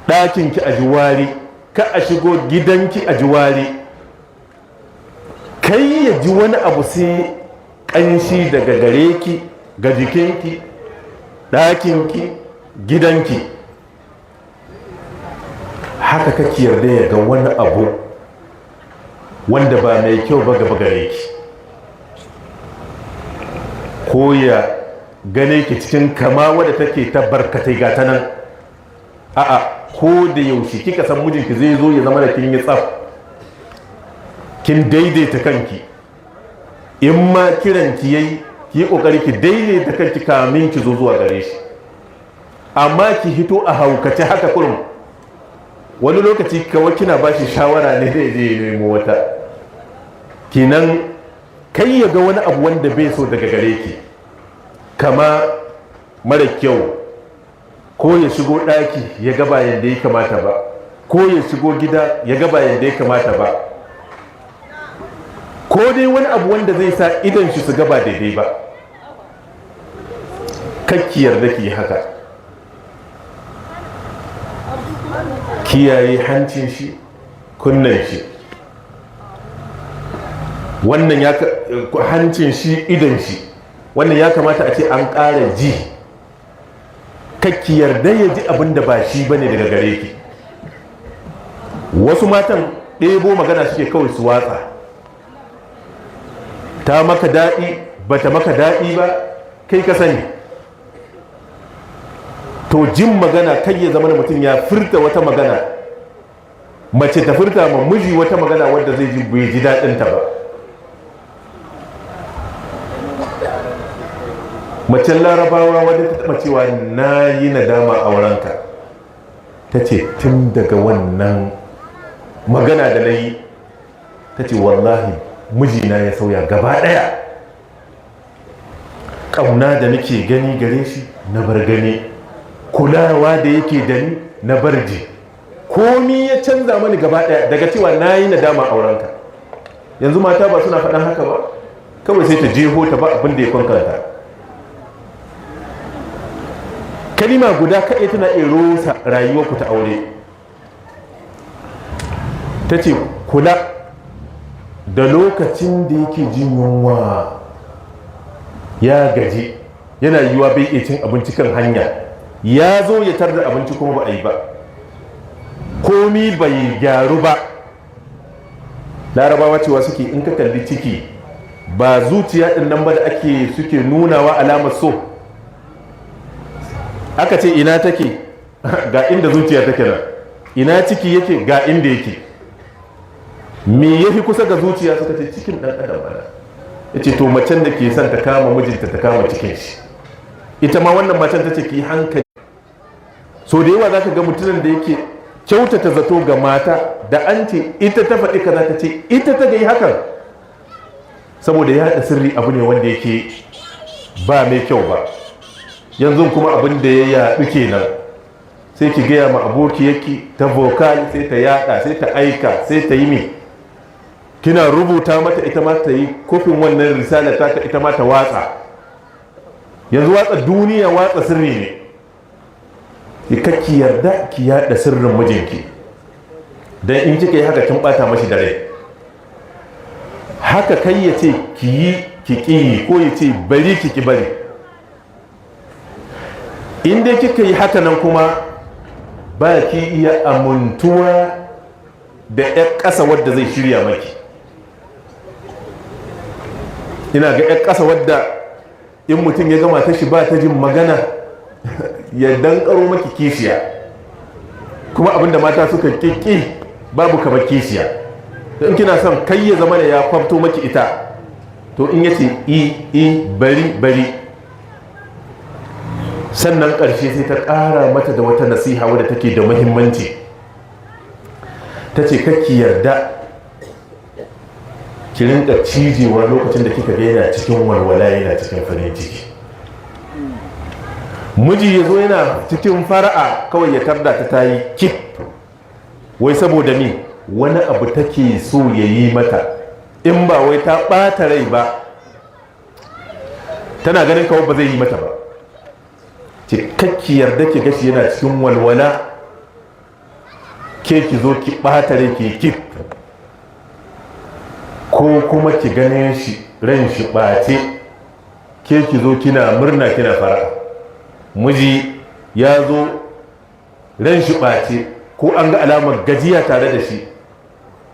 ɗakinki a ji wari, ka a shigo gidanki a ji wari. Kai ya ji wani abu sai ƙanshi daga gare ki, ga jikinki, ɗakinki, gidanki. Haka kake yarda ya ga wani abu wanda ba mai kyau ba gaba gare ki, ko ya gane ki cikin kama wadda take ta barkatai ga ta nan. A'a, ko da yaushe kika san mijinki zai zo ya zama da kin yi tsaf, kin daidaita kanki. In ma kiranki yayi, ki yi kokari ki daidaita kanki kamin ki zo zuwa gare shi. Amma ki hito a haukace haka kurum, wani lokaci kawai kina ba shi shawara ne zai je nemo wata. Kinan kai ya ga wani abu wanda bai so daga gare ki, kama mara kyau, ko ya shigo ɗaki ya gaba yadda ya kamata ba, ko ya shigo gida ya gaba yadda ya kamata ba, ko dai wani abu wanda zai sa idan shi su gaba daidai ba. Kakki yarda ki haka. Kiyaye hancin shi, kunnen shi, wannan ya hancin shi, idan shi, wannan ya kamata a ce an ƙara ji. Kakki yarda ya ji abin da ba shi bane daga gare ki. Wasu matan ɗebo magana suke kawai su watsa, ta maka daɗi ba ta maka daɗi ba, kai ka sani. To jin magana kai ya zama mutum ya furta wata magana, mace ta furta ma miji wata magana wadda zai ji bai ji daɗinta ba. Macen Larabawa wadda ta taɓa cewa na yi nadama a wuranka, ta ce tun daga wannan magana da na yi, ta ce wallahi mijina ya sauya gaba ɗaya. Ƙauna da nake gani gare shi na bar gani, kulawa da yake da ni na bar ji, komi ya canza mani gaba ɗaya daga cewa na yi nadama a wuranka. Yanzu mata ba suna faɗan haka ba, kawai sai ta jeho ta ba abin da ya kwankanta. Kalima guda kaɗai tana iya rusa rayuwarku ta aure. Ta ce kula da lokacin da yake jin yunwa, ya gaji, yana yiwuwa bai iya cin abinci kan hanya, ya zo ya tar da abinci kuma ba a yi ba, komi bai gyaru ba. Larabawa cewa suke in ka kalli ciki, ba zuciya ɗin nan ba da ake suke nunawa alamar so, aka ce ina take ga inda zuciya take nan, ina ciki yake ga inda yake. Me ya fi kusa ga zuciya? Suka ce cikin ɗan adam bana. Ya ce to macen da ke son ta kama mijinta ta kama cikin shi. Ita ma wannan macen ta ce ki hankali. So da yawa za ka ga mutumin da yake kyautata zato ga mata, da an ce ita ta faɗi kaza ta ce ita ta ga yi hakan, saboda ya haɗa sirri abu ne wanda yake ba mai kyau ba. Yanzu kuma abin da ya yaɗu kenan, sai ki gaya ma aboki yake ta vocal, sai ta yaɗa, sai ta aika, sai ta yi me, kina rubuta mata ita ma ta yi kofin wannan risala ta ita ma ta watsa. Yanzu watsa duniya, watsa sirri ne. Ki yarda ki yaɗa sirrin mijinki, dan in kika yi haka kin ɓata mashi da rai. Haka kai ya ce ki yi ki ƙi, ko ya ce bari ki ki bari. In dai kika yi haka nan kuma ba ki iya amintuwa da 'yan ƙasa wadda zai shirya maki. Ina ga 'yan ƙasa wadda in mutum ya gama ta shi ba ta jin magana ya dankaro maki kishiya, kuma abinda mata suka ƙiƙi babu kamar kishiya. in kina son kai ya zama da ya kwafto maki ita, to in yace bari sannan ƙarshe sai ta ƙara mata da wata nasiha wadda take da muhimmanci. ta ce kakki yarda ki rinka cijewa lokacin da kika ga yana cikin walwala, yana cikin farin ciki. Miji ya zo yana cikin fara'a kawai ya tarda ta yi kif, wai saboda ni wani abu take so ya yi mata, in ba wai ta ɓata rai ba, tana ganin kawai ba zai yi mata ba. Kakki yarda ki gashi yana cikin walwala, ke ki zo ki ɓata rai ki kif, ko kuma ki gane shi ran shi ɓace, ke ki zo kina murna kina fara. Miji ya zo ran shi ɓace ko an ga alamar gajiya tare da shi,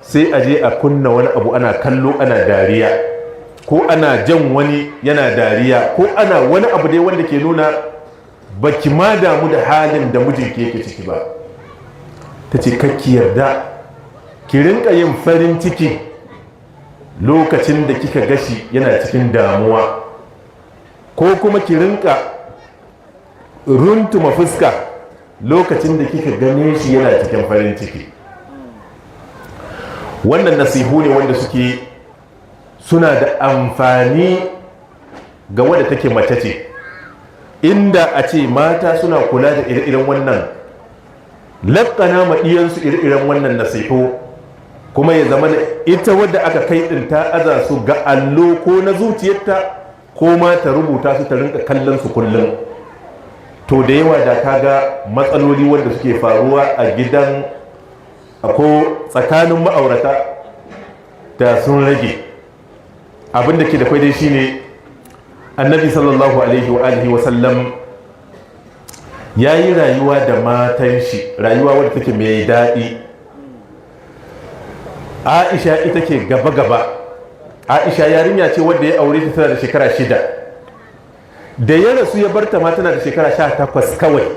sai a je a kunna wani abu ana kallo ana dariya, ko ana jan wani yana dariya, ko ana wani abu dai wanda ke nuna baki ma damu da halin da mijinki yake ciki ba. ta ce kakki yarda ki rinka yin farin ciki lokacin da kika gashi yana cikin damuwa, ko kuma ki rinka runtuma fuska lokacin da kika gane shi yana cikin farin ciki. Wannan nasihu ne wanda suke suna da amfani ga wadda take mace ce, inda a ce mata suna kula da ire-iren wannan, laƙana maɗiyansu ire-iren wannan nasihu, kuma ya zama ita wadda aka kai ɗin ta aza su ga allo ko na zuciyarta, ko ma ta rubuta su ta rinka kallon su kullum. To da yawa da kaga matsaloli wanda suke faruwa a gidan ko tsakanin ma'aurata da sun rage. Abin da ke da kwai dai shine annabi sallallahu alaihi wa sallam ya yi rayuwa da matan shi, rayuwa wadda take mai daɗi. Aisha ita ke gaba-gaba. Aisha yarinya ce wadda ya aure ta tana da shekara 6, da ya rasu ya barta ma tana da shekara 18 kawai.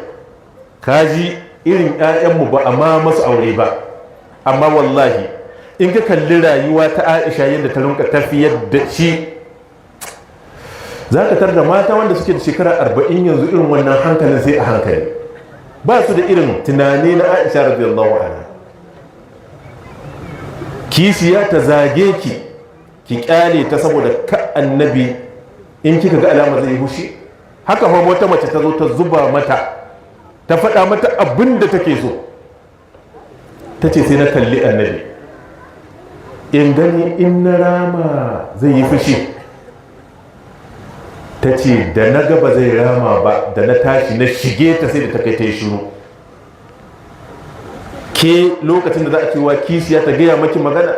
Kaji irin 'ya'yanmu ba a ma masu aure ba, amma wallahi in ka kalli rayuwa ta Aisha yadda ta rinka tafiyar da shi, za ka tarda mata wanda suke da shekara 40 yanzu irin wannan hankalin sai a hankali, ba su da irin tunani na Aisha radiyallahu anha. Kishiya ta zage ki kyale ta saboda ka annabi in kika ga alama zai hushi. Haka fa wata mace ta zo ta zuba mata, ta faɗa mata abin da take so. Ta ce sai na kalli annabi in gani in na rama zai yi fushi. Ta ce da na gaba zai rama ba, da na tashi na shige ta sai da ta kai ta yi shiru. Ke lokacin da za a cewa kishiya ta gaya maki magana,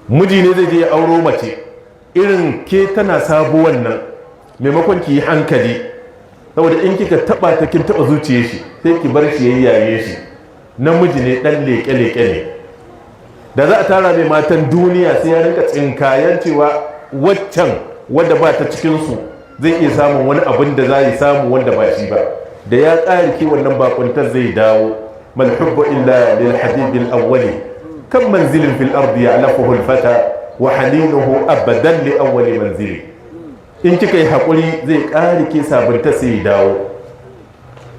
miji ne zai je ya auro mace irin ke tana sabuwan nan, maimakon ki yi hankali, saboda in kika taba ta kin taba zuciyar shi, sai ki bar shi yayyaye shi. Namiji ne dan leke-leke ne, da za a tara mai matan duniya sai ya rinka tsinkayen cewa waccan wadda ba ta cikinsu zai iya samun wani abin da za yi samu wanda ba shi ba. Da ya ƙarike wannan bakuntar zai dawo. ما الحب إلا للحبيب الأول كم منزل في الأرض يعلفه الفتى وحنينه أبدا لأول منزل. in kika yi haƙuri zai ƙari ke sabunta sai dawo,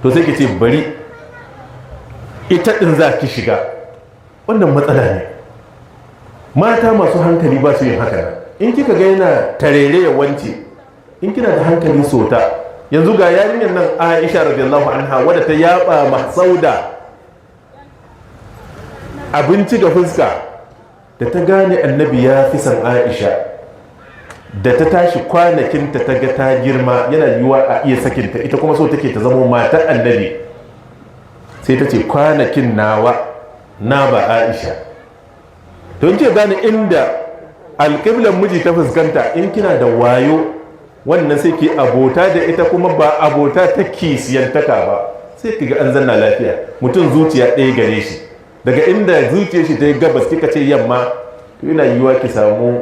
to sai ki ce bari ita ɗin za ki shiga. Wannan matsala ne, mata masu hankali ba su yin haka. In kika ga yana tarere ya wance, in kina da hankali sota. Yanzu ga yarinyar nan Aisha radiyallahu anha wadda ta yaba Sauda abinci da fuska, da ta gane annabi ya fi san Aisha, da ta tashi kwanakinta ta ga ta girma, yana yiwuwa a iya sakinta, ita kuma so take ta zama matar annabi, sai ta ce kwanakin nawa na ba Aisha. Don ce gane inda alƙiblan miji ta fuskanta, in kina da wayo wannan sai ke abota da ita, kuma ba abota ta kisiyantaka ba, sai ki ga an zanna lafiya. Mutum zuciya ɗaya gare shi, daga inda zuciyar shi ta yi gabas kika ce yamma, to ina yiwuwa ki samu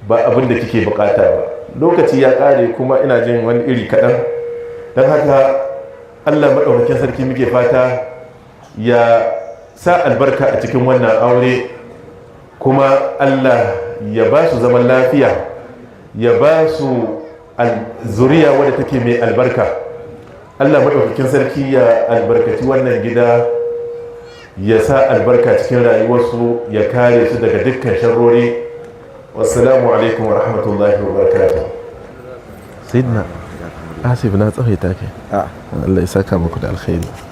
ba abin da kike bukata ba. Lokaci ya kare kuma ina jin wani iri kaɗan, don haka Allah maɗaukakin sarki muke fata ya sa albarka a cikin wannan aure, kuma Allah ya ba su zaman lafiya, ya ba su zuriya wadda take mai albarka. Allah maɗaukakin sarki ya albarkaci wannan gida, ya sa albarka cikin rayuwarsu, ya kare su daga dukkan sharrori. Wassalamu alaikum wa rahmatullahi wa barakatuh. Sayyidina Asif na tsawaita ke. Allah ya saka muku da alkhairi.